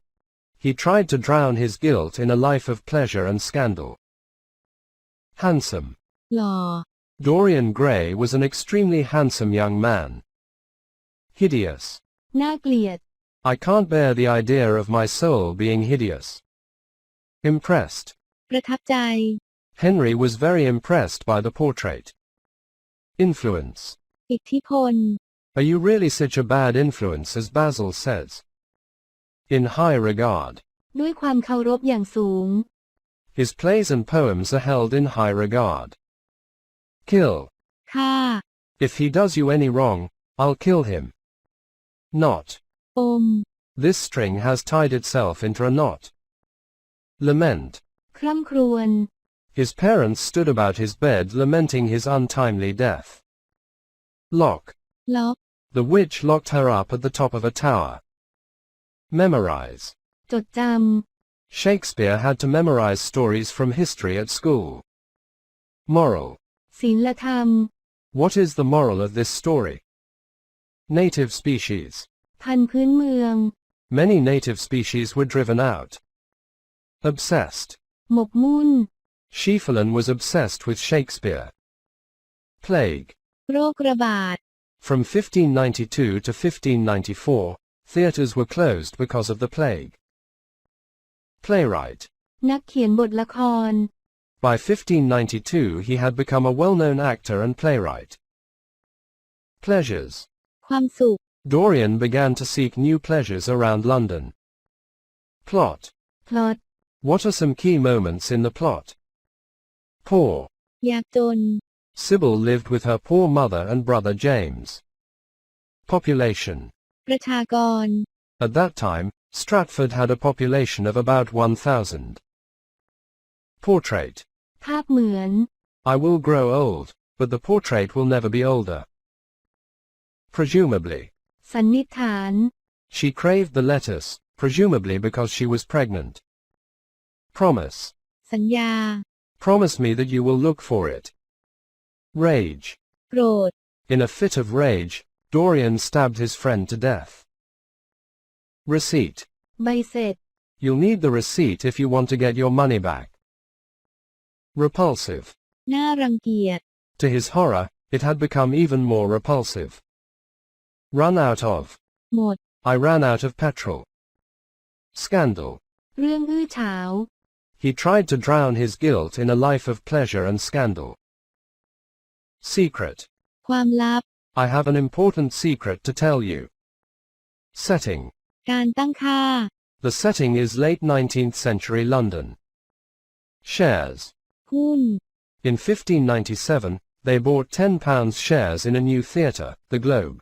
He tried to drown his guilt in a life of pleasure and scandal. Handsome. หล่อ Dorian Gray was an extremely handsome young man. Hideous. น่าเกลียด I can't bear the idea of my soul being hideous. Impressed. ประทับใจ Henry was very impressed by the portrait. Influence. อิทธิพล Are you really such a bad influence as Basil says? In high regard. ด้วยความเคารพอย่างสูง His plays and poems are held in high regard. Kill. ฆ่า If he does you any wrong, I'll kill him. Knot. ปม This string has tied itself into a knot. Lament. คร่ำครวญ His parents stood about his bed lamenting his untimely death. Lock. ล็อก The witch locked her up at the top of a tower. Memorize. จดจ Shakespeare had to memorize stories from history at school. Moral. ำศีลธรรม What is the moral of this story? Native species. พันธุ์พื้นเมือง Many native species were driven out. Obsessed. หมกมุ่น Schieffelin was obsessed with Shakespeare. Plague. โรคระบาด From 1592 to 1594, theatres were closed because of the plague. Playwright. นักเขียนบทละคร By 1592 he had become a well-known actor and playwright. Pleasures. ความสุข Dorian began to seek new pleasures around London. Plot. พล็อต What are some key moments in the plot? Poor. ยากจน Sybil lived with her poor mother and brother James. Population. ประชากร At that time, Stratford had a population of about 1,000. Portrait. ภาพเหมือน I will grow old, but the portrait will never be older. Presumably. สันนิษฐาน She craved the lettuce, presumably because she was pregnant. Promise. สัญญา Promise me that you will look for it. Rage. โกรธ In a fit of rage, Dorian stabbed his friend to death. Receipt. ใบเสร็จ You'll need the receipt if you want to get your money back. Repulsive. น่ารังเกียจ To his horror, it had become even more repulsive. Run out of. หมด I ran out of petrol. Scandal. เรื่องอื้อฉาว He tried to drown his guilt in a life of pleasure and scandal. Secret. ความลับ I have an important secret to tell you. Setting. การตั้งค่า The setting is late 19th century London. Shares. หุ้น In 1597, they bought £10 shares in a new theatre, the Globe.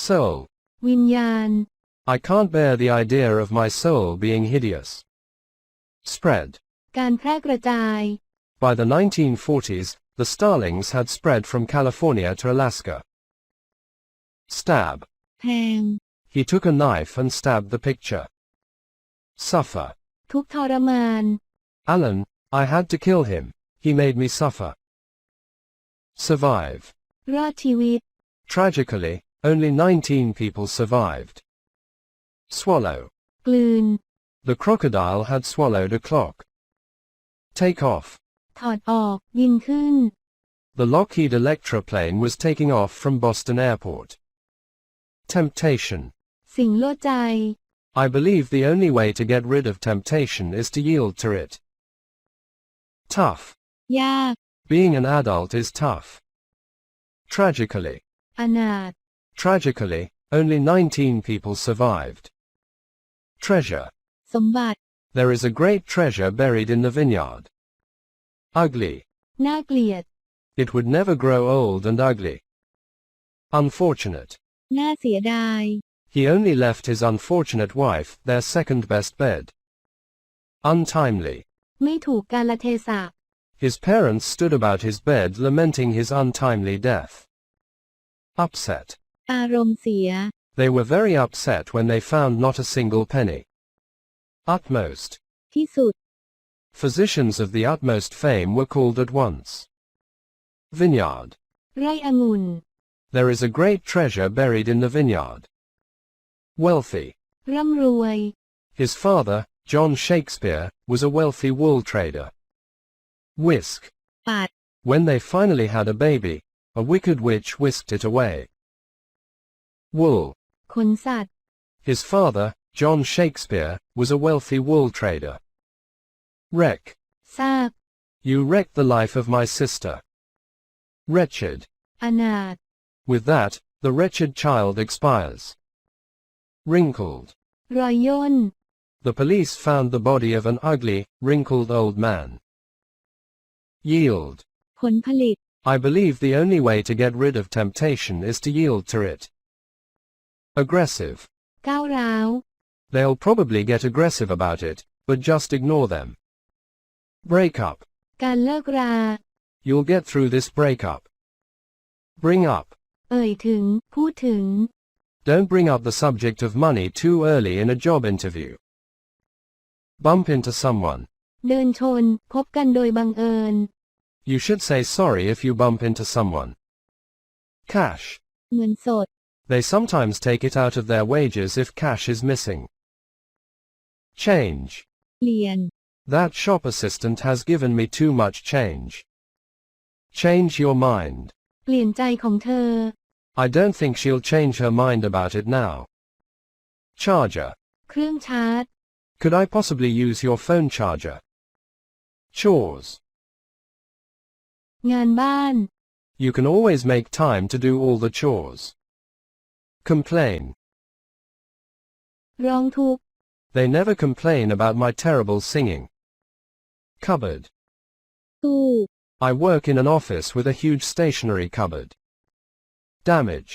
Soul. วิญญาณ I can't bear the idea of my soul being hideous. Spread. การแพร่กระจาย By the 1940s, the Starlings had spread from California to Alaska. Stab. แทง He took a knife and stabbed the picture. Suffer. ทุกข์ทรมาน Alan, I had to kill him. He made me suffer. Survive. รอดชีวิต Tragically, only 19 people survived. Swallow. กลืน The crocodile had swallowed a clock. Take off. ถอดออก ยิงขึ้น The Lockheed Electra plane was taking off from Boston Airport. Temptation. สิ่งโลดใจ I believe the only way to get rid of temptation is to yield to it. Tough. ยาก Being an adult is tough. Tragically. อนาถ Tragically, only 19 people survived. Treasure. สมบัติ There is a great treasure buried in the vineyard. Ugly. น่าเกลียด It would never grow old and ugly. Unfortunate. น่าเสียดาย He only left his unfortunate wife their second best bed. Untimely. ไม่ถูกกาลเทศะ His parents stood about his bed lamenting his untimely death. Upset. อารมณ์เสีย They were very upset when they found not a single penny. Utmost. ที่สุด Physicians of the utmost fame were called at once. Vineyard. ไร่องุ่น There is a great treasure buried in the vineyard. Wealthy. ร่ำรวย His father, John Shakespeare, was a wealthy wool trader. Whisk. ปัด When they finally had a baby, a wicked witch whisked it away. Wool. ขนสัตว์ His father, John Shakespeare, was a wealthy wool trader. Wreck. ซาก You wrecked the life of my sister. Wretched. อนาถ With that, the wretched child expires. Wrinkled. รอยย่น The police found the body of an ugly, wrinkled old man. Yield. ผลผลิต I believe the only way to get rid of temptation is to yield to it. Aggressive. ก้าวร้าว They'll probably get aggressive about it, but just ignore them. Break up. การเลิกรา You'll get through this breakup. Bring up. เอ่ยถึง พูดถึง Don't bring up the subject of money too early in a job interview. Bump into someone. เดินชน พบกันโดยบังเอิญ You should say sorry if you bump into someone. Cash. เงินสด They sometimes take it out of their wages if cash is missing. Change. เปลี่ยน That shop assistant has given me too much change. Change your mind. เปลี่ยนใจของเธอ I don't think she'll change her mind about it now. Charger. เครื่องชาร์จ Could I possibly use your phone charger? Chores. งานบ้าน You can always make time to do all the chores. Complain. ร้องทุกข์ They never complain about my terrible singing. Cupboard. ตู้ I work in an office with a huge stationery cupboard. Damage.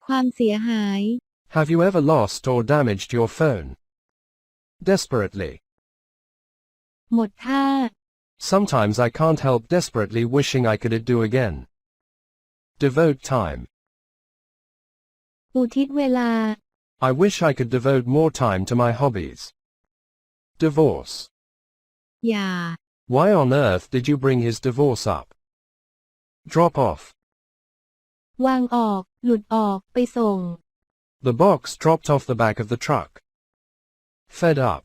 ความเสียหาย Have you ever lost or damaged your phone? Desperately. หมดท่า Sometimes I can't help desperately wishing I could do again. Devote time. อุทิศเวลา I wish I could devote more time to my hobbies. Divorce. อย่า Why on earth did you bring his divorce up? Drop off. วางออกหลุดออกไปส่ง The box dropped off the back of the truck. Fed up.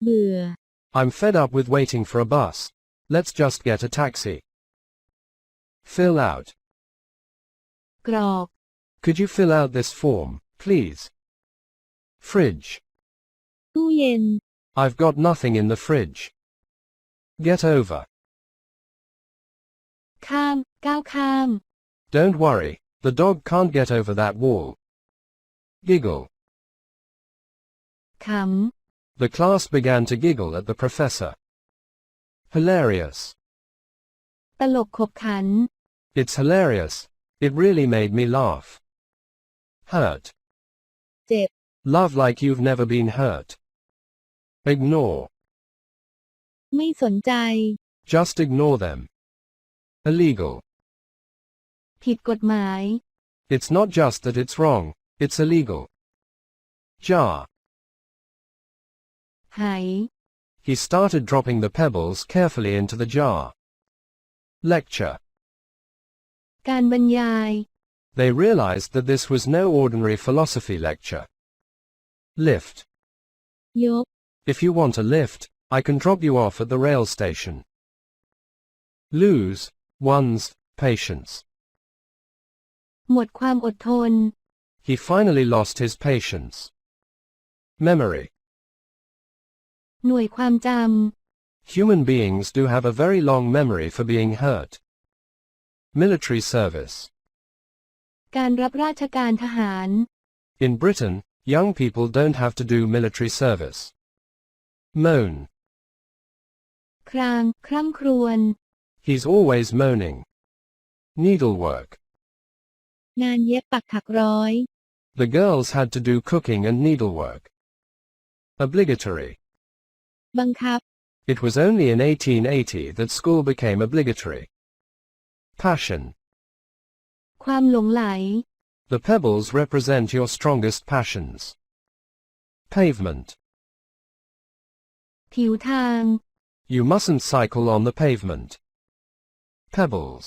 เบื่อ I'm fed up with waiting for a bus. Let's just get a taxi. Fill out. กรอก Could you fill out this form, please? Fridge. ตู้เย็น I've got nothing in the fridge. Get over. ข้ามก้าวข้าม Don't worry, the dog can't get over that wall. Giggle. ขำ The class began to giggle at the professor. Hilarious. ตลกขบขัน It's hilarious. It really made me laugh. Hurt. เจ็บ Love like you've never been hurt. Ignore. ไม่สนใจ Just ignore them. Illegal. ผิดกฎหมาย It's not just that it's wrong, it's illegal. Jar. ไห He started dropping the pebbles carefully into the jar. Lecture. การบรรยาย They realized that this was no ordinary philosophy lecture. Lift. ยก If you want a lift, I can drop you off at the rail station. Lose one's patience. หมดความอดทน He finally lost his patience. Memory. หน่วยความจ Human beings do have a very long memory for being hurt. Military service. ำการรับราชการทหาร In Britain, young people don't have to do military service. Moan. ครางคร่ำครวญ He's always moaning. Needlework. งานเย็บปักถักร้อย The girls had to do cooking and needlework. Obligatory. บังคับ It was only in 1880 that school became obligatory. Passion. ความหลงไหล The pebbles represent your strongest passions. Pavement. ผิวทาง You mustn't cycle on the pavement. Pebbles.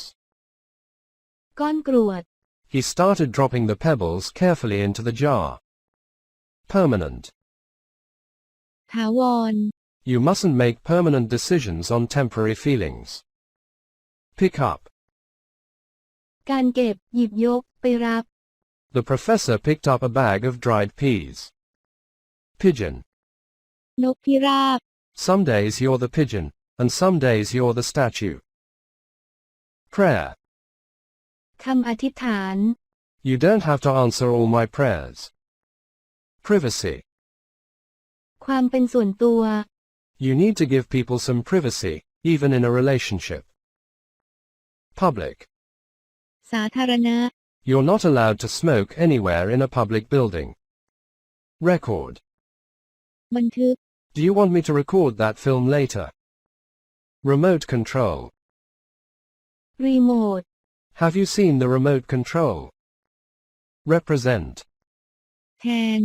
ก้อนกรวด He started dropping the pebbles carefully into the jar. Permanent. ถาวร You mustn't make permanent decisions on temporary feelings. Pick up. การเก็บหยิบยกไปรับ The professor picked up a bag of dried peas. Pigeon. นกพิราบ Some days you're the pigeon, and some days you're the statue. Prayer. คำอธิษฐาน You don't have to answer all my prayers. Privacy. ความเป็นส่วนตัว You need to give people some privacy, even in a relationship. Public. สาธารณะ You're not allowed to smoke anywhere in a public building. Record. บันทึก Do you want me to record that film later? Remote control. รีโมท Have you seen the remote control? Represent. แทน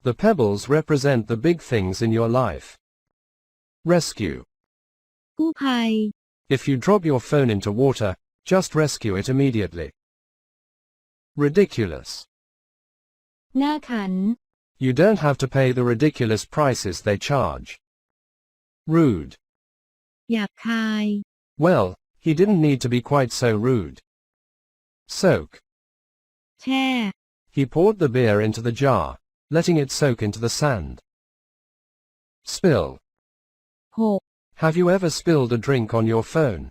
The pebbles represent the big things in your life. Rescue. กู้ภัย If you drop your phone into water, just rescue it immediately. Ridiculous. หน้าขัน You don't have to pay the ridiculous prices they charge. Rude. หยาบคาย Well, he didn't need to be quite so rude. Soak. แช่ He poured the beer into the jar, letting it soak into the sand. Spill. หก Have you ever spilled a drink on your phone?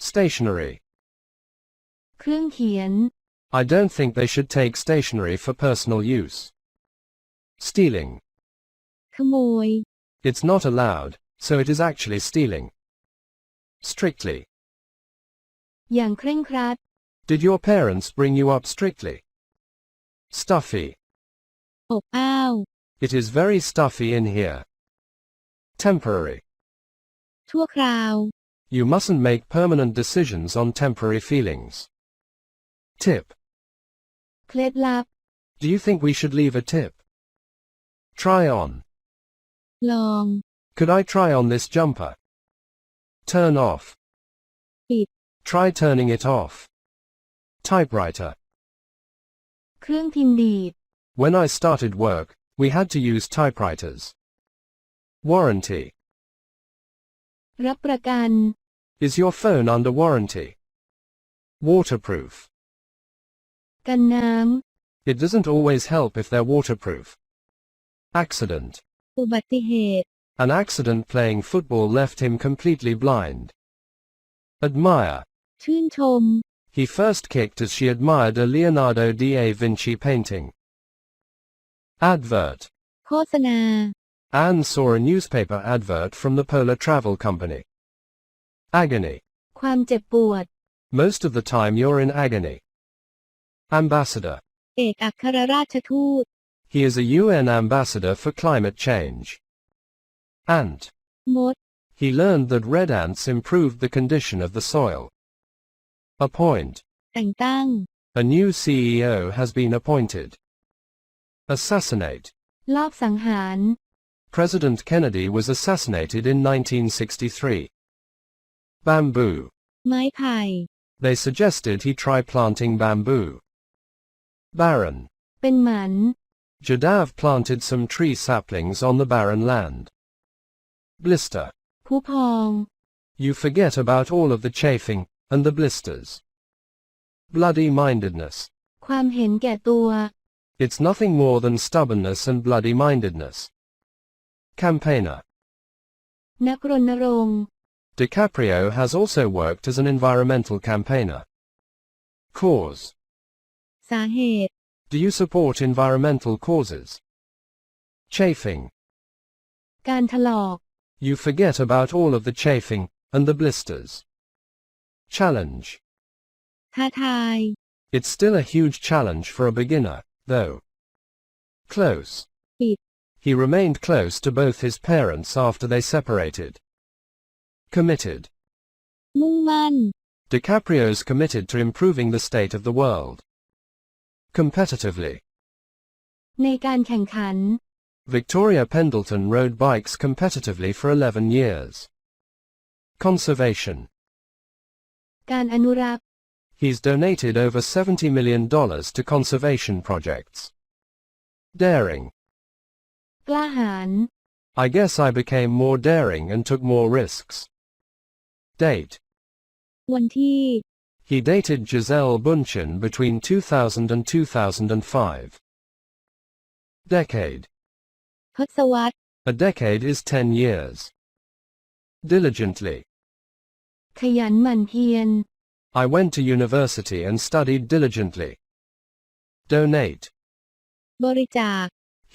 Stationery. เครื่องเขียน I don't think they should take stationery for personal use. Stealing. ขโมย It's not allowed, so it is actually stealing. Strictly. อย่างเคร่งครัด Did your parents bring you up strictly? Stuffy. อบอ้าว It is very stuffy in here. Temporary. ชั่วคราว You mustn't make permanent decisions on temporary feelings. Tip. เคล็ดลับ Do you think we should leave a tip? Try on. ลอง Could I try on this jumper? Turn off. ปิด Try turning it off. Typewriter. เครื่องพิมพ์ดีด When I started work, we had to use typewriters. Warranty. รับประกัน Is your phone under warranty? Waterproof. กันน้ It doesn't always help if they're waterproof. Accident. ำอุบัติเหตุ An accident playing football left him completely blind. Admire. ชื่นชม He first kicked as she admired a Leonardo da Vinci painting. Advert. โฆษณา Anne saw a newspaper advert from the Polar Travel Company. Agony. ความเจ็บปวด Most of the time you're in agony. Ambassador. เอกอัครราชทูต He is a UN ambassador for climate change. Ant. มด He learned that red ants improved the condition of the soil. Appoint. แต่งตั้ง A new CEO has been appointed. Assassinate. ลอบสังหาร President Kennedy was assassinated in 1963. Bamboo. ไม้ไผ่ They suggested he try planting bamboo. Barren. เป็นหมัน Jadav planted some tree saplings on the barren land. Blister. ผู้พอง You forget about all of the chafing and the blisters. Bloody-mindedness. ความเห็นแก่ตัว It's nothing more than stubbornness and bloody-mindedness. Campaigner. นักรณรงค์ DiCaprio has also worked as an environmental campaigner. Cause. สาเหตุ Do you support environmental causes? Chafing. การถลอก You forget about all of the chafing and the blisters. Challenge. ท้าทาย It's still a huge challenge for a beginner, though. Close. ปิด He remained close to both his parents after they separated. Committed. มุ่งมั่น DiCaprio's committed to improving the state of the world. Competitively. ในการแข่งขัน Victoria Pendleton rode bikes competitively for 11 years. Conservation. การอนุรักษ์ He's donated over $70 million to conservation projects. Daring. กล้าหาญ I guess I became more daring and took more risks. Date. วันที่ He dated Giselle Bundchen between 2000 and 2005. Decade. ทศวรรษ A decade is 10 years. Diligently. ขยันหมั่นเพียร I went to university and studied diligently. Donate. บริจาค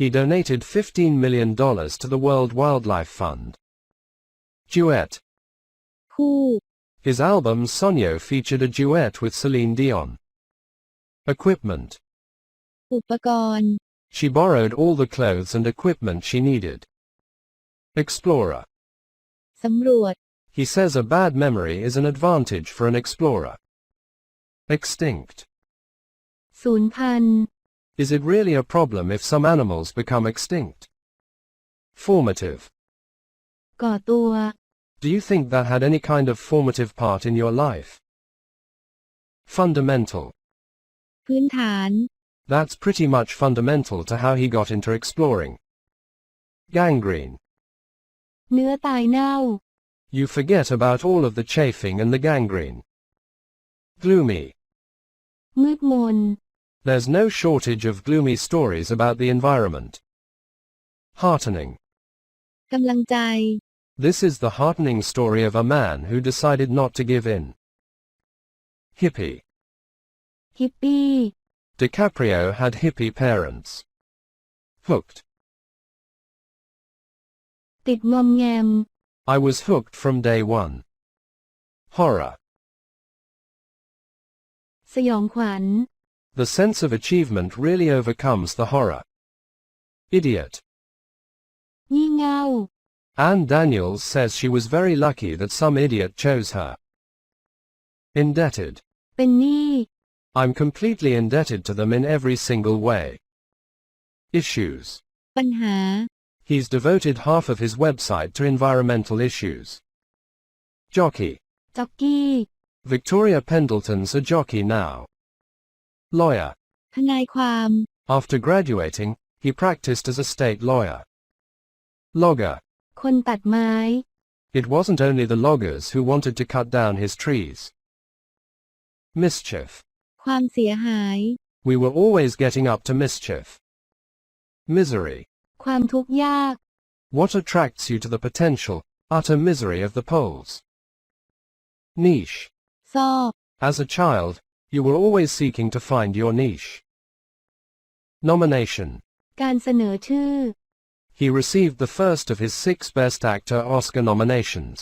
He donated $15 million to the World Wildlife Fund. Duet. คู่ His album Sonyo featured a duet with Celine Dion. Equipment. อุปกรณ์ She borrowed all the clothes and equipment she needed. Explorer. สำรวจ He says a bad memory is an advantage for an explorer. Extinct. สูญพันธุ์ Is it really a problem if some animals become extinct? Formative. ก่อตัว Do you think that had any kind of formative part in your life? Fundamental. พื้นฐาน That's pretty much fundamental to how he got into exploring. Gangrene. เนื้อตายเน่า You forget about all of the chafing and the gangrene. Gloomy. มืดมน There's no shortage of gloomy stories about the environment. Heartening. กำลังใจ This is the heartening story of a man who decided not to give in. Hippie. ฮิปปี้ DiCaprio had hippie parents. Hooked. ติดงอมแงม I was hooked from day one. Horror. สยองขวัญ The sense of achievement really overcomes the horror. idiot. งี่เง่า Anne Daniels says she was very lucky that some idiot chose her. Indebted. เป็นหนี้ I'm completely indebted to them in every single way. Issues. ปัญหา He's devoted half of his website to environmental issues. Jockey. จ็อกกี้ Victoria Pendleton's a jockey now. Lawyer. ทนายความ After graduating, he practiced as a state lawyer. Logger. คนตัดไม้ It wasn't only the loggers who wanted to cut down his trees. Mischief. ความเสียหาย We were always getting up to mischief. Misery. ความทุกข์ยาก What attracts you to the potential, utter misery of the poles? Niche. ซอก As a child, you were always seeking to find your niche. Nomination. การเสนอชื่อ He received the first of his 6 Best Actor Oscar nominations.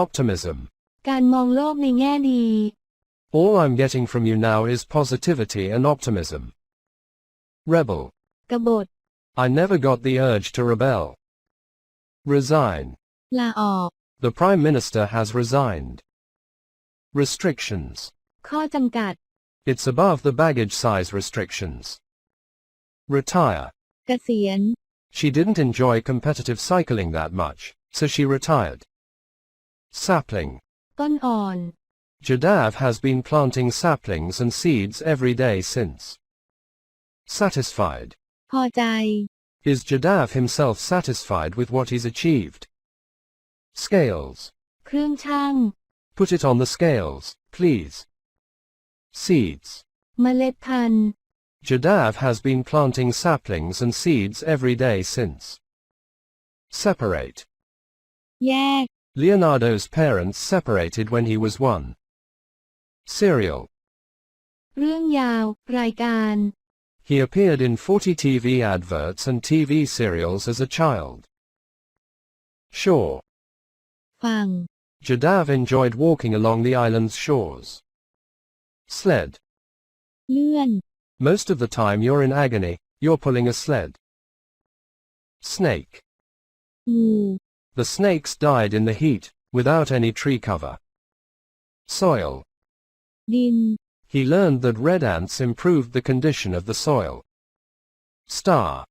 Optimism. การมองโลกในแง่ดี All I'm getting from you now is positivity and optimism. Rebel. กบฏ I never got the urge to rebel. Resign. ลาออก The Prime Minister has resigned. Restrictions. ข้อจำกัด It's above the baggage size restrictions. Retire. เกษียณ She didn't enjoy competitive cycling that much, so she retired. Sapling. ต้นอ่อน Jadav has been planting saplings and seeds every day since. Satisfied. พอใจ Is Jadav himself satisfied with what he's achieved? Scales. เครื่องชั่ง Put it on the scales, please. Seeds. เมล็ดพันธุ์ Jadav has been planting saplings and seeds every day since. Separate. แยก Leonardo's parents separated when he was 1. Serial. เรื่องยาว รายการ He appeared in 40 TV adverts and TV serials as a child. Shore. ฝั่ง Jadav enjoyed walking along the island's shores. Sled. เลื่อน Most of the time you're in agony, you're pulling a sled. Snake. งู The snakes died in the heat, without any tree cover. Soil. ดิน He learned that red ants improved the condition of the soil. Star.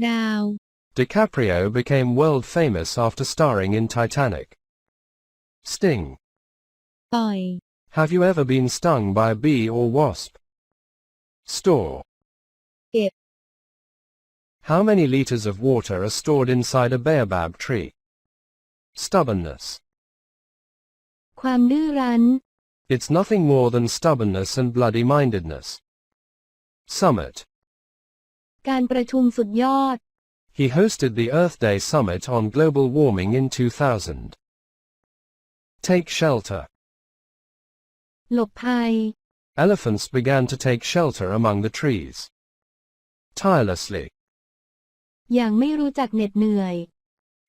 ดาว DiCaprio became world famous after starring in Titanic. Sting. ต่อย Have you ever been stung by a bee or wasp? Store. เก็บ How many liters of water are stored inside a baobab tree? Stubbornness. ความดื้อรั้น It's nothing more than stubbornness and bloody-mindedness. Summit. การประชุมสุดยอด He hosted the Earth Day Summit on global warming in 2000. Take shelter. หลบภัย Elephants began to take shelter among the trees. Tirelessly. อย่างไม่รู้จักเหน็ดเหนื่อย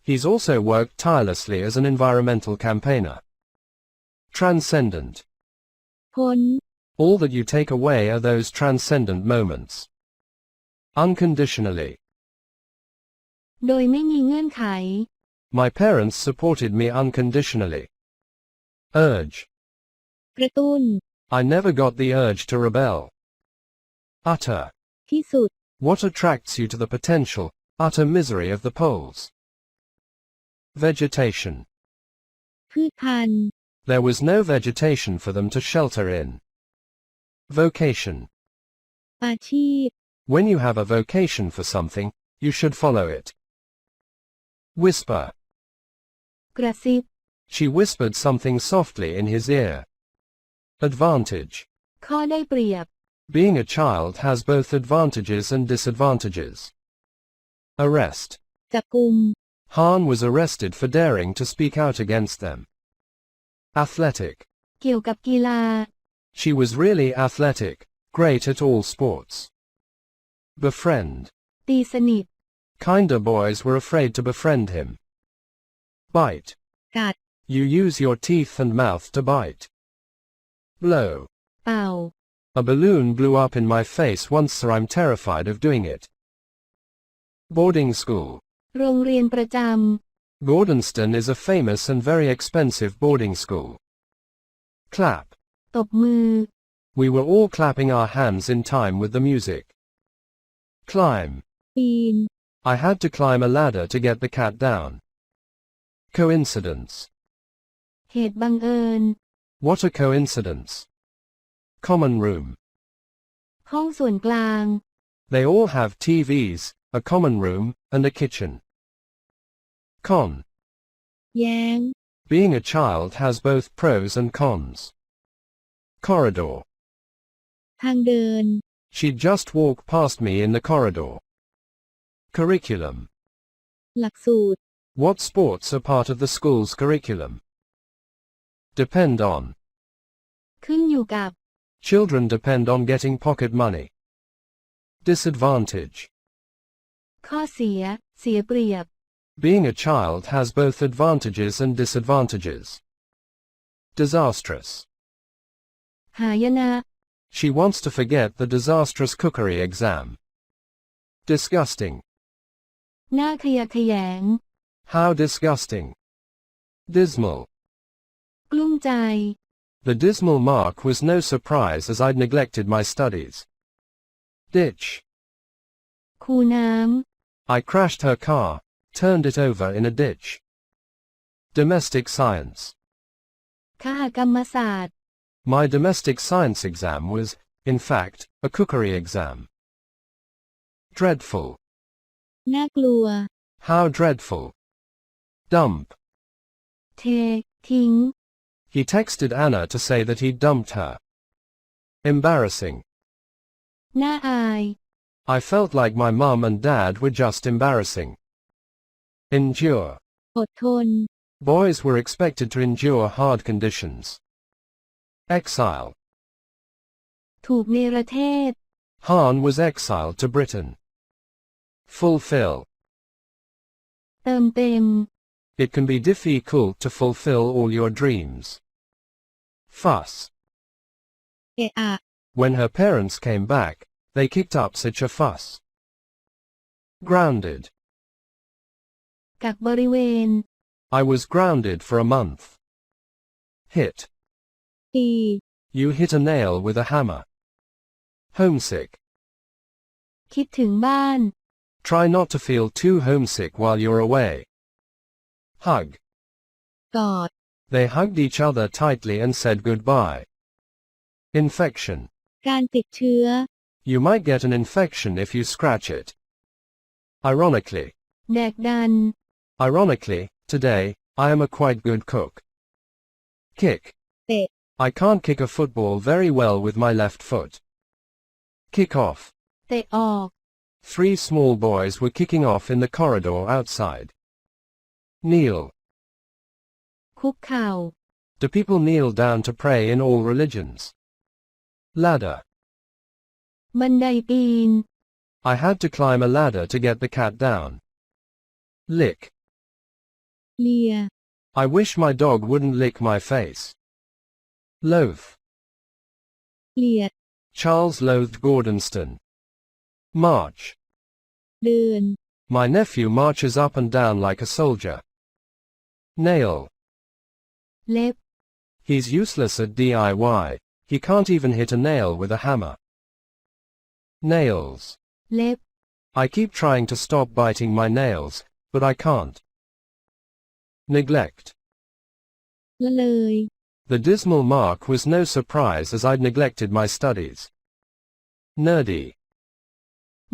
He's also worked tirelessly as an environmental campaigner. Transcendent. พ้น All that you take away are those transcendent moments. Unconditionally. โดยไม่มีเงื่อนไข My parents supported me unconditionally. Urge. กระตุ้น I never got the urge to rebel. Utter. ที่สุด What attracts you to the potential, utter misery of the poles? Vegetation. พืชพันธุ์ There was no vegetation for them to shelter in. Vocation. อาชีพ When you have a vocation for something, you should follow it. Whisper. กระซิบ She whispered something softly in his ear. Advantage. ข้อได้เปรียบ Being a child has both advantages and disadvantages. Arrest. จับกุม Han was arrested for daring to speak out against them. Athletic. เกี่ยวกับกีฬา She was really athletic, great at all sports. Befriend. ตีสนิท Kinder boys were afraid to befriend him. Bite. กัด You use your teeth and mouth to bite. Blow. เป่า A balloon blew up in my face once, so I'm terrified of doing it. Boarding school. โรงเรียนประจ Gordonston is a famous and very expensive boarding school. Clap. ำ ตบมือ We were all clapping our hands in time with the music. Climb. ปีน I had to climb a ladder to get the cat down. Coincidence. เหตุบังเอิญ What a coincidence. Common room. ห้องส่วนกลาง They all have TVs, a common room, and a kitchen. Con. แย้ง Being a child has both pros and cons. Corridor. ทางเดิน She'd just walked past me in the corridor. Curriculum. หลักสูตร What sports are part of the school's curriculum? Depend on. ขึ้นอยู่กับ Children depend on getting pocket money. Disadvantage. ข้อเสีย เสียเปรียบ Being a child has both advantages and disadvantages. Disastrous. หายนะ She wants to forget the disastrous cookery exam. Disgusting. หน้าขยะแขยง How disgusting. Dismal. กลุ้มใจ The dismal mark was no surprise as I'd neglected my studies. Ditch. คูน้ำ I crashed her car, turned it over in a ditch. Domestic science. คหกรรมศาสตร์ My domestic science exam was, in fact, a cookery exam. Dreadful. น่ากลัว How dreadful. Dump. เท ทิ้ง He texted Anna to say that he'd dumped her. Embarrassing. น่าอาย I felt like my mum and dad were just embarrassing. Endure. อดทน Boys were expected to endure hard conditions. Exile. ถูกเนรเทศ Han was exiled to Britain. Fulfill. เติมเต็ม It can be difficult to fulfill all your dreams. Fuss. เอะอะ When her parents came back, they kicked up such a fuss. Grounded. กักบริเวณ I was grounded for a month. Hit. ตี You hit a nail with a hammer. Homesick. คิดถึงบ้าน Try not to feel too homesick while you're away. Hug. กอด They hugged each other tightly and said goodbye. Infection. การติดเชื้อ You might get an infection if you scratch it. Ironically. แดกดัน Ironically, today, I am a quite good cook. Kick. เตะ I can't kick a football very well with my left foot. Kick off. เตะออก Three small boys were kicking off in the corridor outside. Kneel. คุกเข่า Do people kneel down to pray in all religions? Ladder. บันไดปีน I had to climb a ladder to get the cat down. Lick. เลีย I wish my dog wouldn't lick my face. Loath. เกลียด Charles loathed Gordonston. March. เดิน My nephew marches up and down like a soldier. Nail. เล็บ He's useless at DIY. He can't even hit a nail with a hammer. Nails. เล็บ I keep trying to stop biting my nails, but I can't. Neglect. ละเลย The dismal mark was no surprise as I'd neglected my studies. Nerdy.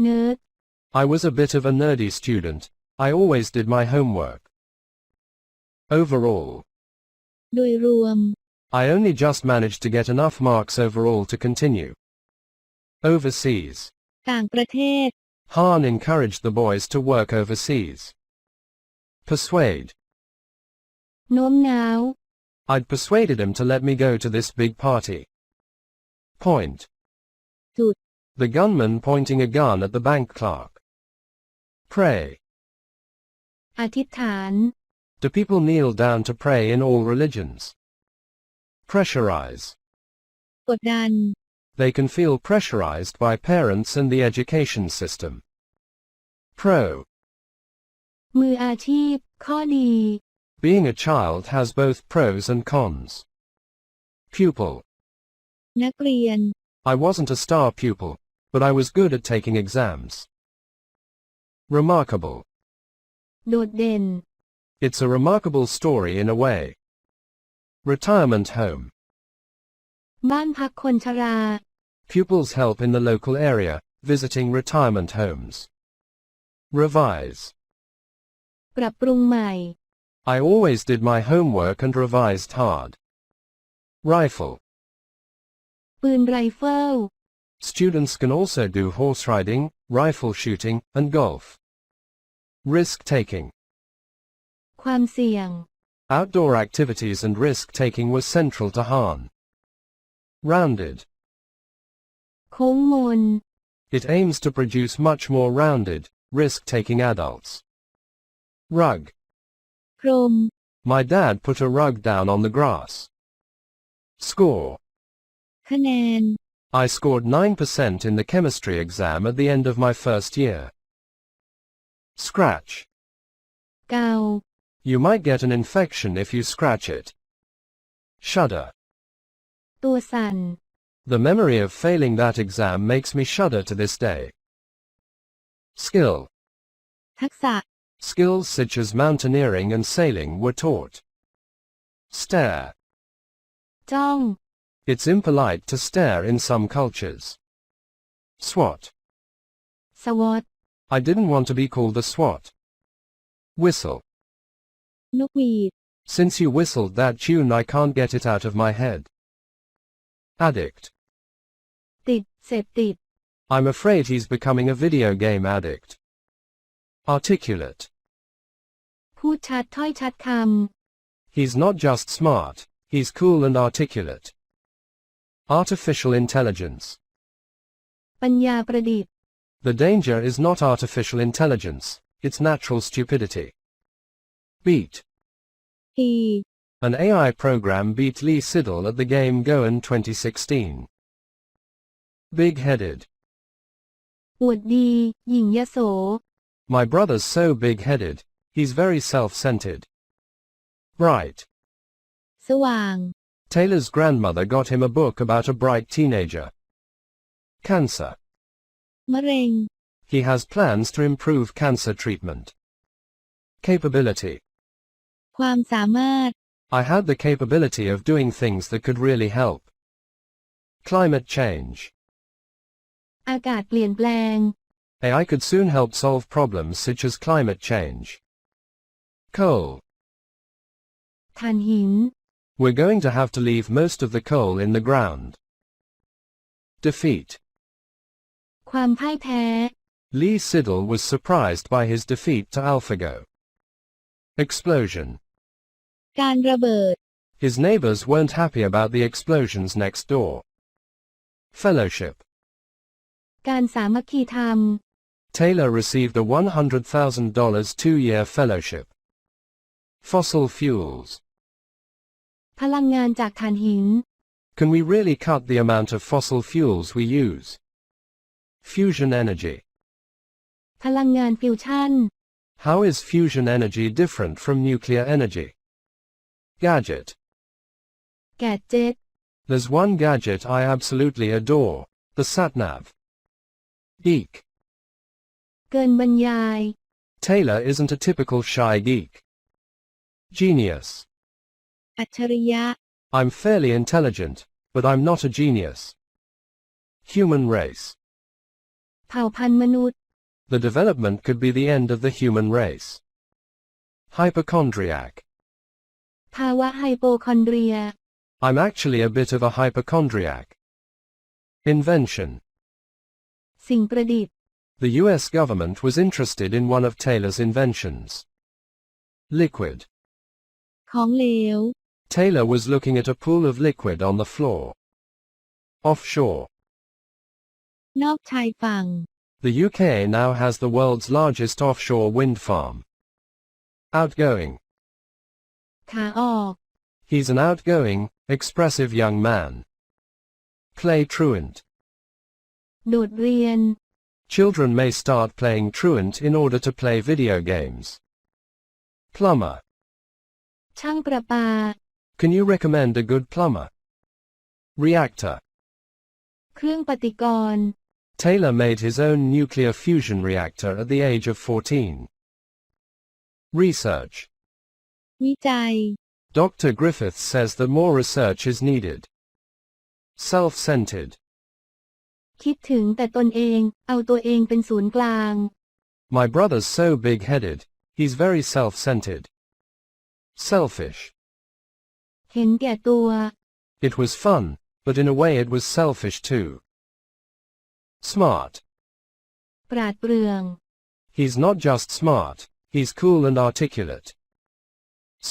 เนิร์ด I was a bit of a nerdy student. I always did my homework. Overall. โดยรวม I only just managed to get enough marks overall to continue. Overseas. ต่างประเทศ Han encouraged the boys to work overseas. Persuade. โน้มน้าว I'd persuaded him to let me go to this big party. Point. จุด The gunman pointing a gun at the bank clerk. Pray. อธิษฐาน Do people kneel down to pray in all religions? Pressurize. กดดัน They can feel pressurized by parents and the education system. Pro. มืออาชีพข้อดี Being a child has both pros and cons. Pupil. นักเรียน I wasn't a star pupil, but I was good at taking exams. Remarkable. โดดเด่น It's a remarkable story in a way. Retirement home. บ้านพักคนชรา Pupils help in the local area, visiting retirement homes. Revise. ปรับปรุงใหม่ I always did my homework and revised hard. Rifle. ปืนไรเฟิล Students can also do horse riding, rifle shooting, and golf. Risk-taking. ความเสี่ยง Outdoor activities and risk-taking were central to Han. Rounded. โค้งมน It aims to produce much more rounded, risk-taking adults. Rug. พรม My dad put a rug down on the grass. Score. คะแนน I scored 9% in the chemistry exam at the end of my first year. Scratch. เกา You might get an infection if you scratch it. Shudder. ตัวสั่น The memory of failing that exam makes me shudder to this day. Skill. ทักษะ Skills such as mountaineering and sailing were taught. Stare. จ้อง It's impolite to stare in some cultures. SWAT. สวอต I didn't want to be called a SWAT. Whistle. นกหวีด Since you whistled that tune, I can't get it out of my head. Addict. ติดเสพติด I'm afraid he's becoming a video game addict. Articulate. พูดชัดถ้อยชัดค He's not just smart, he's cool and articulate. Artificial intelligence. ำปัญญาประดิษฐ์ The danger is not artificial intelligence, it's natural stupidity. Beat. ที An AI program beat Lee Sedol at the game Go in 2016. Big-headed. อวดดีหยิ่งยโส My brother's so big-headed, he's very self-centered. Bright. สว่าง Taylor's grandmother got him a book about a bright teenager. Cancer. มะเร็ง He has plans to improve cancer treatment. Capability. ความสามารถ I had the capability of doing things that could really help. Climate change. อากาศเปลี่ยนแปลง AI could soon help solve problems such as climate change. Coal. ถ่านหิน We're going to have to leave most of the coal in the ground. Defeat. ความพ่ายแพ้ Lee Sedol was surprised by his defeat to AlphaGo. Explosion. การระเบิด His neighbors weren't happy about the explosions next door. Fellowship. การสามัคคีธรรม Taylor received a $100,000 two-year fellowship. Fossil fuels. พลังงานจากถ่านหิน Can we really cut the amount of fossil fuels we use? Fusion energy. พลังงานฟิวชั่น How is fusion energy different from nuclear energy? Gadget. แกดเจ็ต There's one gadget I absolutely adore, the satnav. Geek. เกินบรรยาย Taylor isn't a typical shy geek. Genius. อัจฉริยะ I'm fairly intelligent, but I'm not a genius. Human race. เผ่าพันธุ์มนุษย์ The development could be the end of the human race. Hypochondriac. ภาวะไฮโปคอนเดรีย I'm actually a bit of a hypochondriac. Invention. สิ่งประดิษฐ์ The US government was interested in one of Taylor's inventions. Liquid. ของเหลว Taylor was looking at a pool of liquid on the floor. Offshore. นอกชายฝั่ง The UK now has the world's largest offshore wind farm. Outgoing. ขาออก He's an outgoing, expressive young man. Play truant. โดดเรียน Children may start playing truant in order to play video games. Plumber. ช่างประปา Can you recommend a good plumber? Reactor. เครื่องปฏิกรณ์ Taylor made his own nuclear fusion reactor at the age of 14. Research. วิจัย Dr. Griffiths says that more research is needed. Self-centered. คิดถึงแต่ตนเองเอาตัวเองเป็นศูนย์กลาง My brother's so big-headed, he's very self-centered. Selfish. เห็นแก่ตัว It was fun, but in a way it was selfish too. Smart. ปราดเปรื่อง He's not just smart, he's cool and articulate.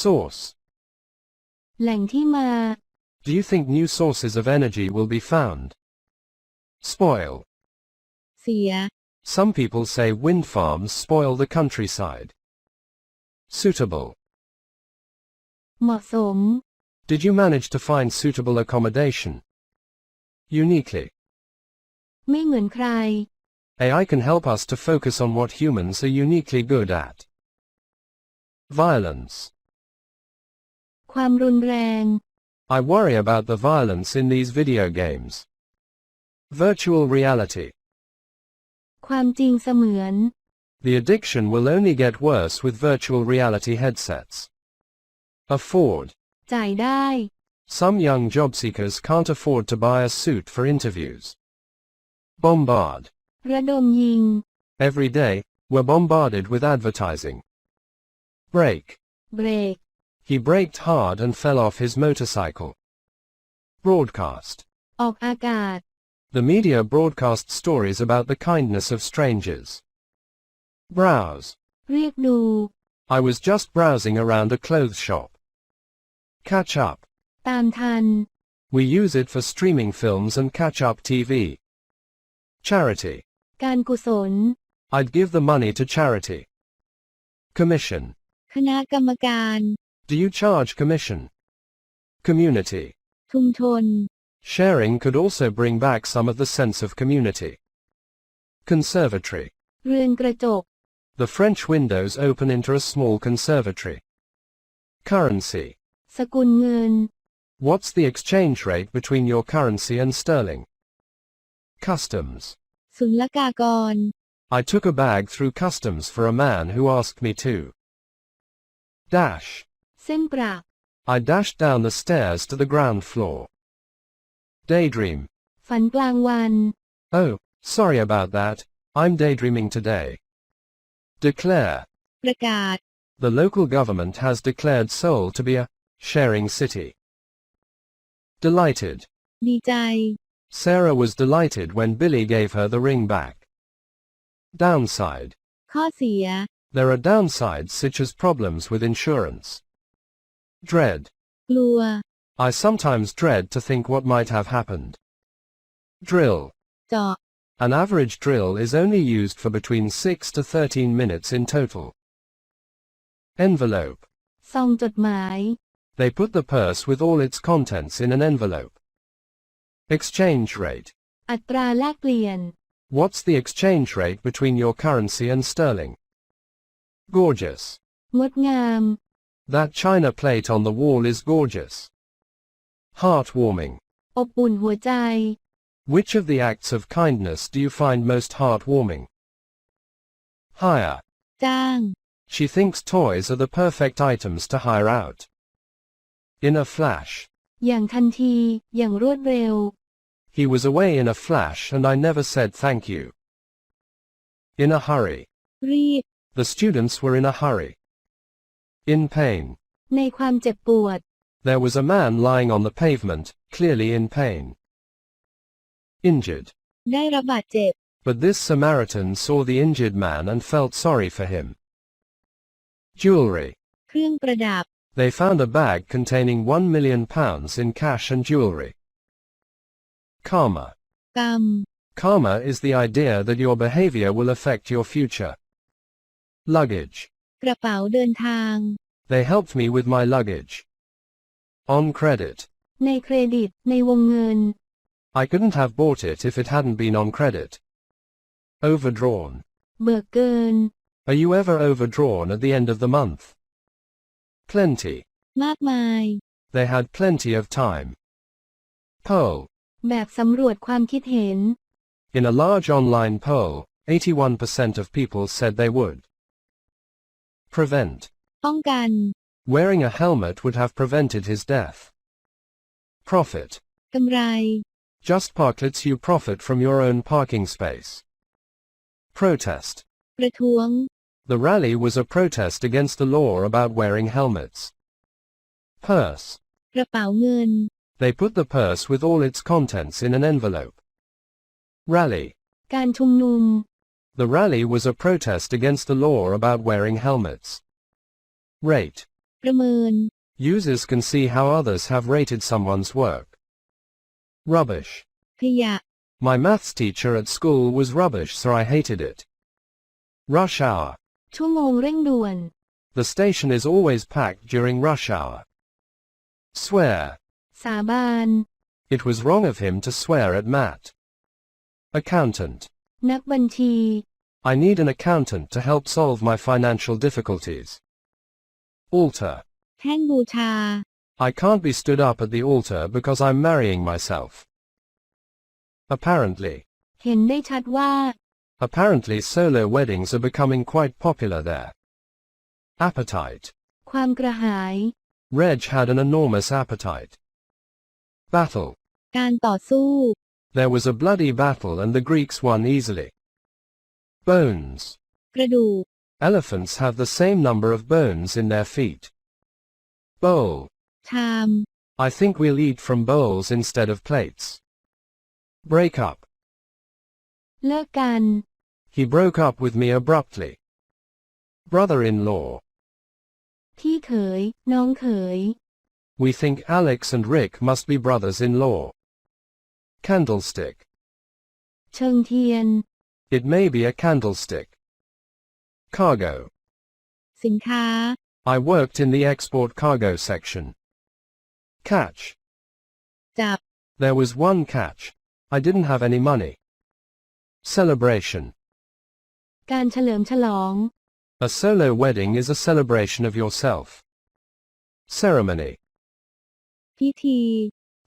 Source. แหล่งที่มา Do you think new sources of energy will be found? Spoil. เสีย Some people say wind farms spoil the countryside. Suitable. เหมาะสม Did you manage to find suitable accommodation? Uniquely. ไม่เหมือนใคร AI can help us to focus on what humans are uniquely good at. Violence. ความรุนแรง I worry about the violence in these video games. Virtual reality. ความจริงเสมือน The addiction will only get worse with virtual reality headsets. Afford. จ่ายได้ Some young job seekers can't afford to buy a suit for interviews. Bombard. ระดมยิง Every day, we're bombarded with advertising. Brake. เบรก He braked hard and fell off his motorcycle. Broadcast. ออกอากาศ The media broadcast stories about the kindness of strangers. Browse. เรียกดู I was just browsing around a clothes shop. Catch up. ตามทัน We use it for streaming films and catch-up TV. Charity. การกุศล I'd give the money to charity. Commission. คณะกรรมการ Do you charge commission? Community. ชุมชน Sharing could also bring back some of the sense of community. Conservatory. เรือนกระจก The French windows open into a small conservatory. Currency. สกุลเงิน What's the exchange rate between your currency and sterling? Customs. ศุลกากร I took a bag through customs for a man who asked me to. Dash. เส้นประ I dashed down the stairs to the ground floor. Daydream. ฝันกลางวัน Oh, sorry about that, I'm daydreaming today. Declare. ประกาศ The local government has declared Seoul to be a sharing city. Delighted. ดีใจ Sarah was delighted when Billy gave her the ring back. Downside. ข้อเสีย There are downsides such as problems with insurance. Dread. กลัว I sometimes dread to think what might have happened. Drill. เจาะ An average drill is only used for between 6 to 13 minutes in total. Envelope. ซองจดหมาย They put the purse with all its contents in an envelope. Exchange rate. อัตราแลกเปลี่ยน What's the exchange rate between your currency and sterling? Gorgeous. งดงาม That china plate on the wall is gorgeous. Heartwarming. อบอุ่นหัวใจ Which of the acts of kindness do you find most heartwarming? Hire. จ้าง She thinks toys are the perfect items to hire out. In a flash. อย่างทันที อย่างรวดเร็ว He was away in a flash and I never said thank you. In a hurry. รีบ The students were in a hurry. In pain. ในความเจ็บปวด There was a man lying on the pavement, clearly in pain. Injured. ได้รับบาดเจ็บ But this Samaritan saw the injured man and felt sorry for him. Jewelry. เครื่องประดับ They found a bag containing £1 million in cash and jewelry. Karma. กรรม Karma is the idea that your behavior will affect your future. Luggage. กระเป๋าเดินทาง They helped me with my luggage. On credit. ในเครดิต ในวงเงิน I couldn't have bought it if it hadn't been on credit. Overdrawn. เบิกเกิน Are you ever overdrawn at the end of the month? Plenty. มากมาย They had plenty of time. Poll. แบบสำรวจความคิดเห็น In a large online poll, 81% of people said they would. Prevent. ป้องกัน Wearing a helmet would have prevented his death. Profit. กำไร Just park lets you profit from your own parking space. Protest. ประท้วง The rally was a protest against the law about wearing helmets. Purse. กระเป๋าเงิน They put the purse with all its contents in an envelope. Rally. การชุมนุม The rally was a protest against the law about wearing helmets. Rate. ประเมิน Users can see how others have rated someone's work. Rubbish. ขยะ My maths teacher at school was rubbish, so I hated it. Rush hour. ชั่วโมงเร่งด่วน The station is always packed during rush hour. Swear. สาบาน It was wrong of him to swear at Matt. Accountant. นักบัญชี I need an accountant to help solve my financial difficulties. Altar. แท่นบูชา I can't be stood up at the altar because I'm marrying myself. Apparently. เห็นได้ชัดว่า Apparently solo weddings are becoming quite popular there. Appetite. ความกระหาย Reg had an enormous appetite. Battle. การต่อสู้ There was a bloody battle and the Greeks won easily. Bones. กระดูก Elephants have the same number of bones in their feet. Bowl. ชาม I think we'll eat from bowls instead of plates. Break up. เลิกกัน He broke up with me abruptly. Brother-in-law. พี่เขย น้องเขย We think Alex and Rick must be brothers-in-law. Candlestick. เชิงเทียน It may be a candlestick. Cargo. สินค้า I worked in the export cargo section. Catch. จับ There was one catch. I didn't have any money. Celebration. การเฉลิมฉลอง A solo wedding is a celebration of yourself. Ceremony. พิธี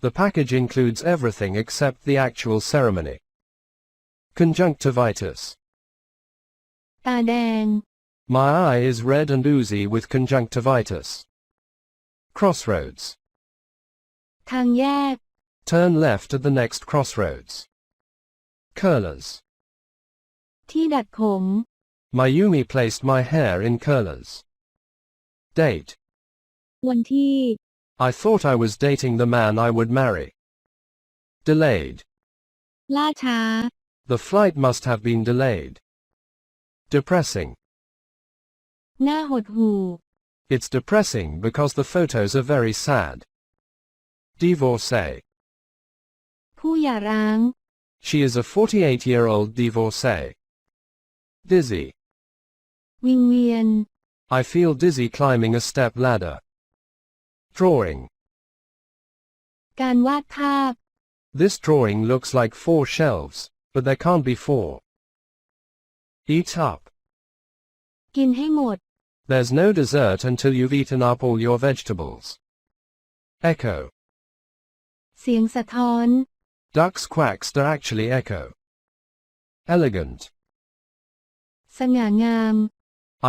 The package includes everything except the actual ceremony. Conjunctivitis. ตาแดง My eye is red and oozy with conjunctivitis. Crossroads. ทางแยก Turn left at the next crossroads. Curlers. ที่ดัดผม Mayumi placed my hair in curlers. Date. วันที่ I thought I was dating the man I would marry. Delayed. ล่าช้า The flight must have been delayed. Depressing. หน้าหดหู่ It's depressing because the photos are very sad. Divorcee. ผู้หย่าร้าง She is a 48-year-old divorcee. Dizzy. วิงเวียน I feel dizzy climbing a step ladder. Drawing. การวาดภาพ This drawing looks like 4 shelves, but there can't be 4. Eat up. กินให้หมด There's no dessert until you've eaten up all your vegetables. Echo. เสียงสะท้อน Ducks quacks do actually echo. Elegant. สง่างาม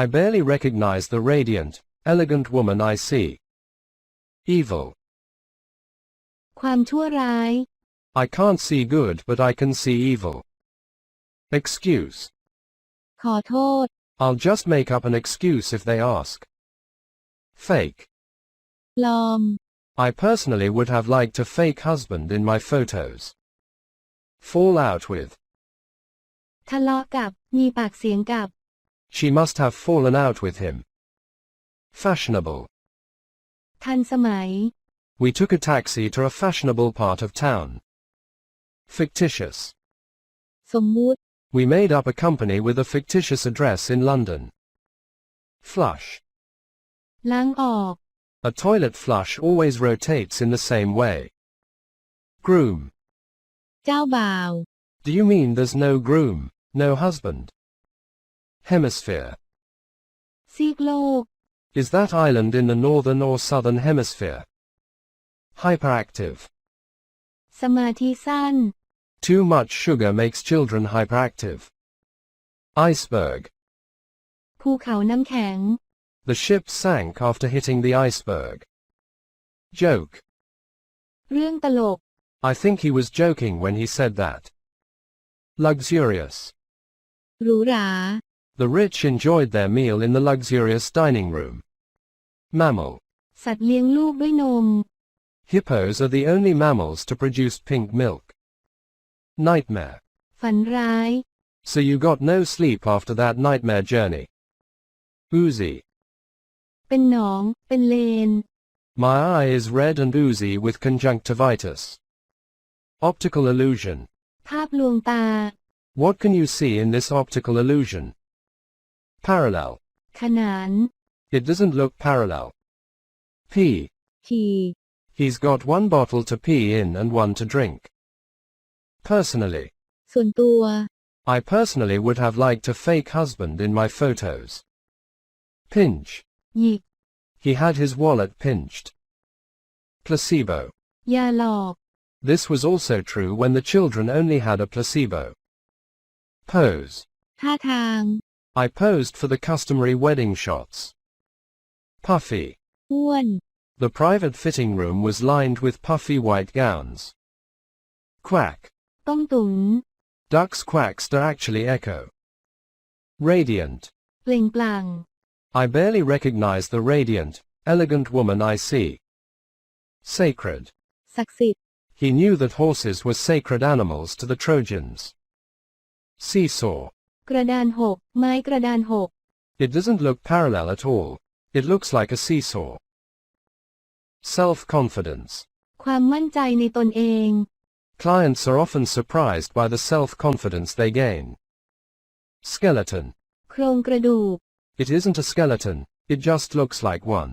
I barely recognize the radiant, elegant woman I see. Evil. ความชั่วร้าย I can't see good but I can see evil. Excuse. ขอโทษ I'll just make up an excuse if they ask. Fake. ปลอม I personally would have liked a fake husband in my photos. Fall out with. ทะเลาะกับ มีปากเสียงกับ She must have fallen out with him. Fashionable. ทันสมัย We took a taxi to a fashionable part of town. Fictitious. สมมุติ We made up a company with a fictitious address in London. Flush. ล้างออก A toilet flush always rotates in the same way. Groom. เจ้าบ่าว Do you mean there's no groom, no husband? Hemisphere. ซีกโลก Is that island in the northern or southern hemisphere? Hyperactive. สมาธิสั้น Too much sugar makes children hyperactive. Iceberg. ภูเขาน้ำแข็ง The ship sank after hitting the iceberg. Joke. เรื่องตลก I think he was joking when he said that. Luxurious. หรูหรา The rich enjoyed their meal in the luxurious dining room. Mammal. สัตว์เลี้ยงลูกด้วยนม Hippos are the only mammals to produce pink milk. Nightmare. ฝันร้าย So you got no sleep after that nightmare journey. Oozy. เป็นหนอง เป็นเลน My eye is red and oozy with conjunctivitis. Optical illusion. ภาพลวงตา What can you see in this optical illusion? Parallel. ขนาน It doesn't look parallel. Pee. ขี่ He's got one bottle to pee in and one to drink. Personally. ส่วนตัว I personally would have liked a fake husband in my photos. Pinch. หยิก He had his wallet pinched. Placebo. ยาหลอก This was also true when the children only had a placebo. Pose. ท่าทาง I posed for the customary wedding shots. Puffy. อ้วน The private fitting room was lined with puffy white gowns. Quack. ต้มตุ๋น Ducks' quacks do actually echo. Radiant. เปล่งปลั่ง I barely recognize the radiant, elegant woman I see. Sacred. ศักดิ์สิทธิ์ He knew that horses were sacred animals to the Trojans. Seesaw. กระดานหก ไม้กระดานหก It doesn't look parallel at all. It looks like a seesaw. Self-confidence. ความมั่นใจในตนเอง Clients are often surprised by the self-confidence they gain. Skeleton. โครงกระดูก It isn't a skeleton, it just looks like one.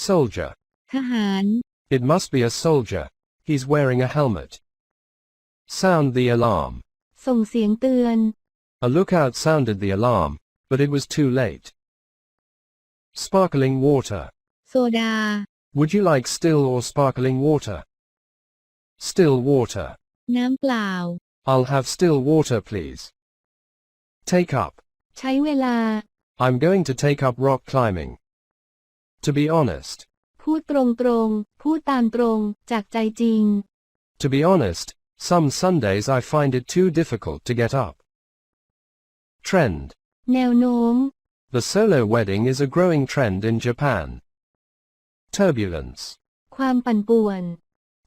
Soldier. ทหาร It must be a soldier. He's wearing a helmet. Sound the alarm. ส่งเสียงเตือน A lookout sounded the alarm, but it was too late. Sparkling water. โซดา Would you like still or sparkling water? Still water. น้ำเปล่า I'll have still water please. Take up. ใช้เวลา I'm going to take up rock climbing. To be honest. พูดตรงๆ พูดตามตรง จากใจจริง To be honest, some Sundays I find it too difficult to get up. Trend. แนวโน้ม The solo wedding is a growing trend in Japan. Turbulence. ความปั่นป่วน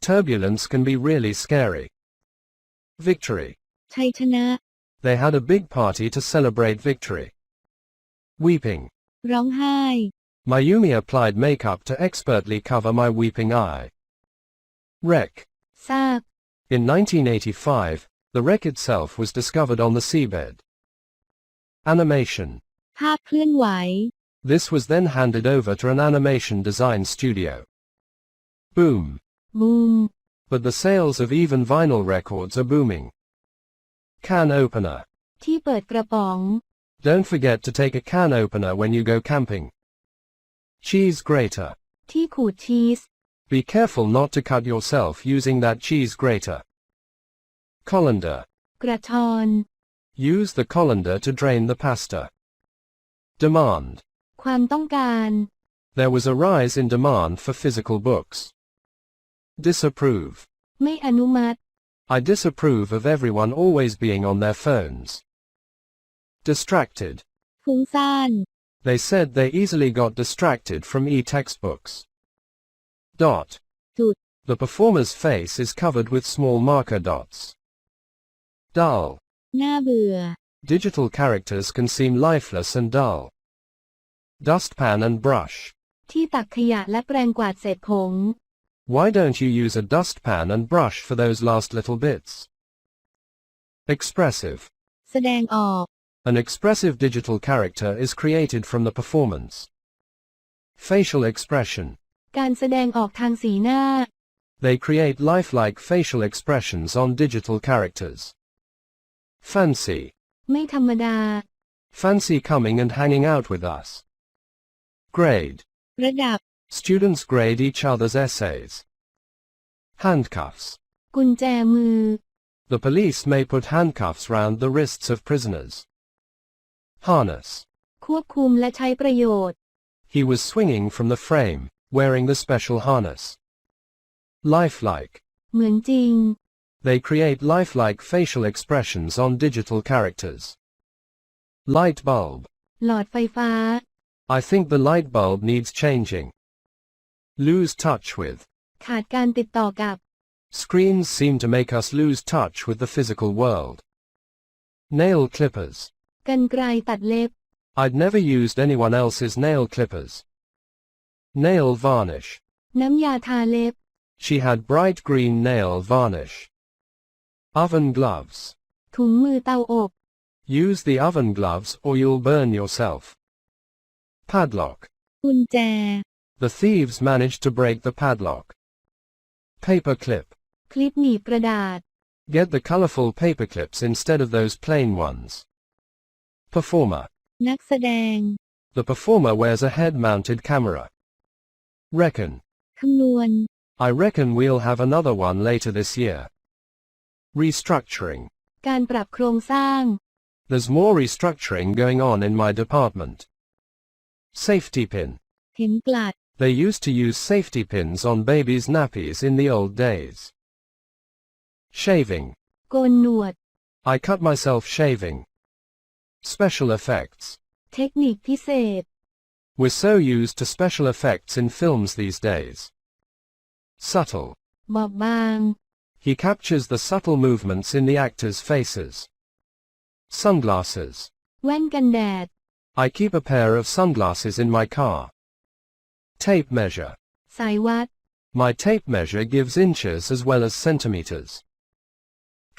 Turbulence can be really scary. Victory. ชัยชนะ They had a big party to celebrate victory. Weeping. ร้องไห้ Mayumi applied makeup to expertly cover my weeping eye. Wreck. ซาก In 1985, the wreck itself was discovered on the seabed. Animation. ภาพเคลื่อนไหว This was then handed over to an animation design studio. Boom. บูม But the sales of even vinyl records are booming. Can opener. ที่เปิดกระป๋อง Don't forget to take a can opener when you go camping. Cheese grater. ที่ขูดชีส Be careful not to cut yourself using that cheese grater. Colander. กระชอน Use the colander to drain the pasta. Demand. ความต้องการ There was a rise in demand for physical books. Disapprove. ไม่อนุมัติ I disapprove of everyone always being on their phones. Distracted. ฟุ้งซ่าน They said they easily got distracted from e-textbooks. Dot. จุด The performer's face is covered with small marker dots. Dull. น่าเบื่อ Digital characters can seem lifeless and dull. Dustpan and brush. ที่ตักขยะและแปรงกวาดเศษผง Why don't you use a dustpan and brush for those last little bits? Expressive. แสดงออก An expressive digital character is created from the performance. Facial expression. การแสดงออกทางสีหน้า They create lifelike facial expressions on digital characters. Fancy. ไม่ธรรมดา Fancy coming and hanging out with us. Grade. ระดับ Students grade each other's essays. Handcuffs. กุญแจมือ The police may put handcuffs round the wrists of prisoners. Harness. ควบคุมและใช้ประโยชน์ He was swinging from the frame, wearing the special harness. Lifelike. เหมือนจริง They create lifelike facial expressions on digital characters. Light bulb. หลอดไฟฟ้า I think the light bulb needs changing. Lose touch with. ขาดการติดต่อกับ Screens seem to make us lose touch with the physical world. Nail clippers. กรรไกรตัดเล็บ I'd never used anyone else's nail clippers. Nail varnish. น้ำยาทาเล็บ She had bright green nail varnish. Oven gloves. ถุงมือเตาอบ Use the oven gloves or you'll burn yourself. Padlock. กุญแจ The thieves managed to break the padlock. Paper clip. คลิปหนีบกระดาษ Get the colorful paper clips instead of those plain ones. Performer. นักแสดง The performer wears a head-mounted camera. Reckon. คำนวณ I reckon we'll have another one later this year. Restructuring. การปรับโครงสร้าง There's more restructuring going on in my department. Safety pin. เข็มกลัด They used to use safety pins on babies' nappies in the old days. Shaving. โกนหนวด I cut myself shaving. Special effects. เทคนิคพิเศษ We're so used to special effects in films these days. Subtle. บอบบาง He captures the subtle movements in the actors' faces. Sunglasses. แว่นกันแดด I keep a pair of sunglasses in my car. Tape measure. สายวัด My tape measure gives inches as well as centimeters.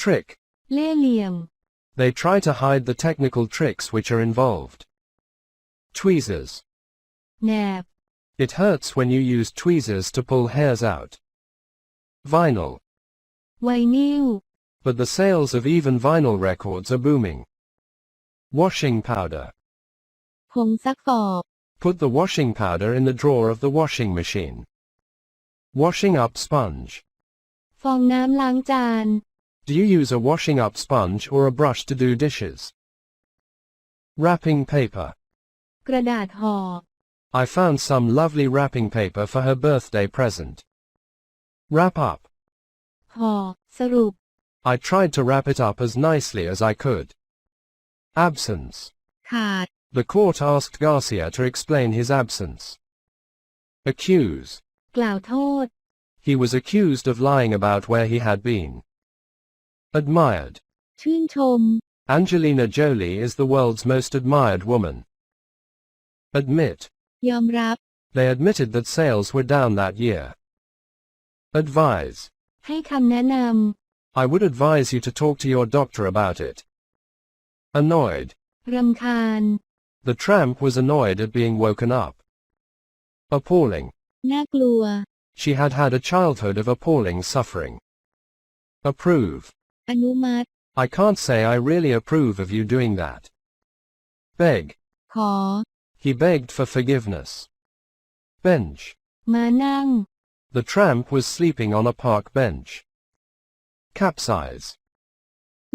Trick. เล่ห์เหลี่ยม They try to hide the technical tricks which are involved. Tweezers. แหนบ It hurts when you use tweezers to pull hairs out. Vinyl. ไวนิล But the sales of even vinyl records are booming. Washing powder. ผงซักฟอก Put the washing powder in the drawer of the washing machine. Washing up sponge. ฟองน้ำล้างจาน Do you use a washing up sponge or a brush to do dishes? Wrapping paper. กระดาษห่อ I found some lovely wrapping paper for her birthday present. Wrap up. ห่อ สรุป I tried to wrap it up as nicely as I could. Absence. ขาด The court asked Garcia to explain his absence. Accuse. กล่าวโทษ He was accused of lying about where he had been. Admired. ชื่นชม Angelina Jolie is the world's most admired woman. Admit. ยอมรับ They admitted that sales were down that year. Advise. ให้คำแนะน I would advise you to talk to your doctor about it. Annoyed. ำรำคาญ The tramp was annoyed at being woken up. Appalling. น่ากลัว She had had a childhood of appalling suffering. Approve. อนุมัติ I can't say I really approve of you doing that. Beg. ขอ He begged for forgiveness. Bench. มานั่ง The tramp was sleeping on a park bench. Capsize.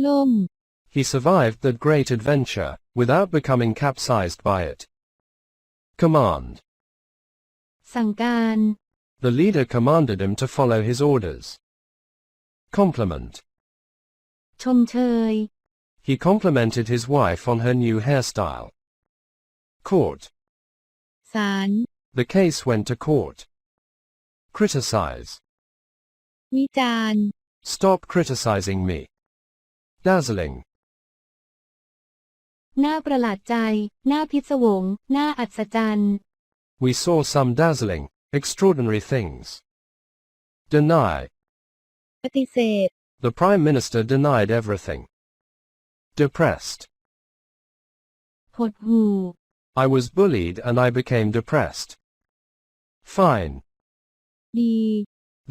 ล่ม He survived that great adventure, without becoming capsized by it. Command. สั่งการ The leader commanded him to follow his orders. Compliment. ชมเชย He complimented his wife on her new hairstyle. Court. ศาล The case went to court. Criticize. วิจารณ์ Stop criticizing me. Dazzling. น่าประหลาดใจ น่าพิศวง น่าอัศจรรย์ We saw some dazzling, extraordinary things. Deny. ปฏิเสธ The Prime Minister denied everything. Depressed. หดหู่ I was bullied and I became depressed. Fine. ดี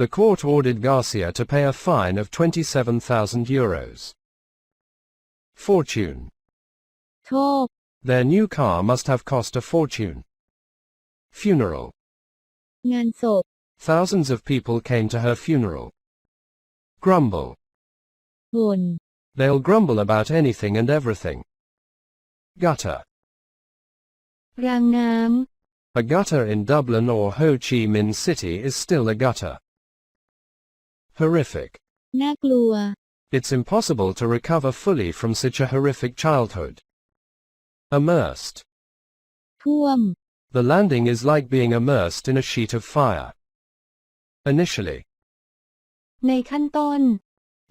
The court ordered Garcia to pay a fine of €27,000. Fortune. โชค Their new car must have cost a fortune. Funeral. งานศพ Thousands of people came to her funeral. Grumble. บ่น They'll grumble about anything and everything. Gutter. รางน้ A gutter in Dublin or Ho Chi Minh City is still a gutter. Horrific. น่ากลัว It's impossible to recover fully from such a horrific childhood. Immersed. ท่วม The landing is like being immersed in a sheet of fire. Initially. ำในขั้นต้น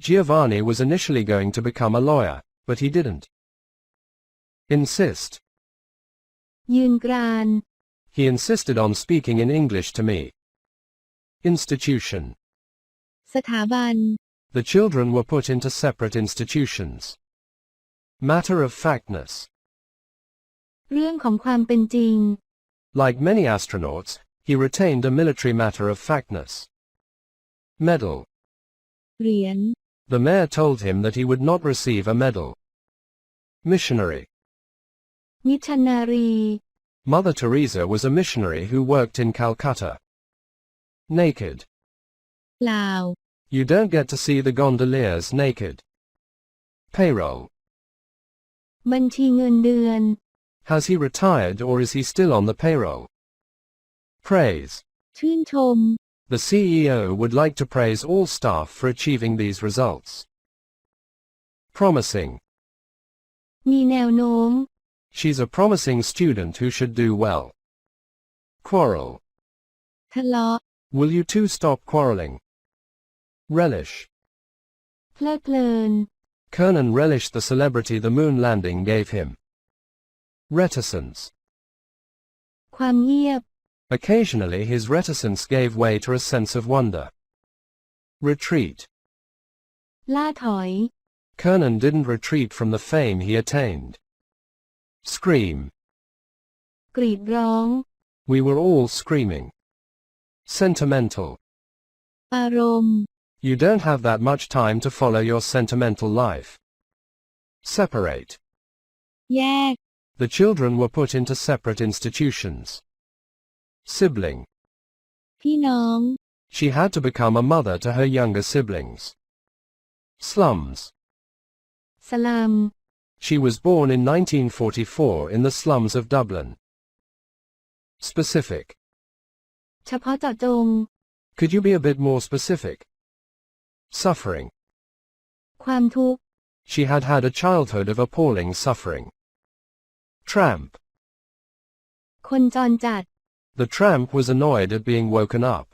Giovanni was initially going to become a lawyer, but he didn't. Insist. ยืนกราน He insisted on speaking in English to me. Institution. สถาบัน The children were put into separate institutions. Matter of factness. เรื่องของความเป็นจริง Like many astronauts, he retained a military matter of factness. Medal. เหรียญ The mayor told him that he would not receive a medal. Missionary. มิชชันนารี Mother Teresa was a missionary who worked in Calcutta. Naked. เปล่า You don't get to see the gondoliers naked. Payroll. บัญชีเงินเดือน Has he retired or is he still on the payroll? Praise. ชื่นชม The CEO would like to praise all staff for achieving these results. Promising. มีแนวโน้ม She's a promising student who should do well. Quarrel. ทะเลาะ Will you two stop quarreling? Relish. เพลิดเพลิน Kernan relished the celebrity the moon landing gave him. Reticence. ความเงียบ Occasionally his reticence gave way to a sense of wonder. Retreat. ล่าถอย Kernan didn't retreat from the fame he attained. Scream. กรีดร้อง We were all screaming. Sentimental. อารมณ์ You don't have that much time to follow your sentimental life. Separate. แยก The children were put into separate institutions. Sibling. พี่น้อง She had to become a mother to her younger siblings. Slums. สลัม She was born in 1944 in the slums of Dublin. Specific. เฉพาะเจาะจง Could you be a bit more specific? Suffering. ความทุกข์ She had had a childhood of appalling suffering. Tramp. คนจรจัด The tramp was annoyed at being woken up.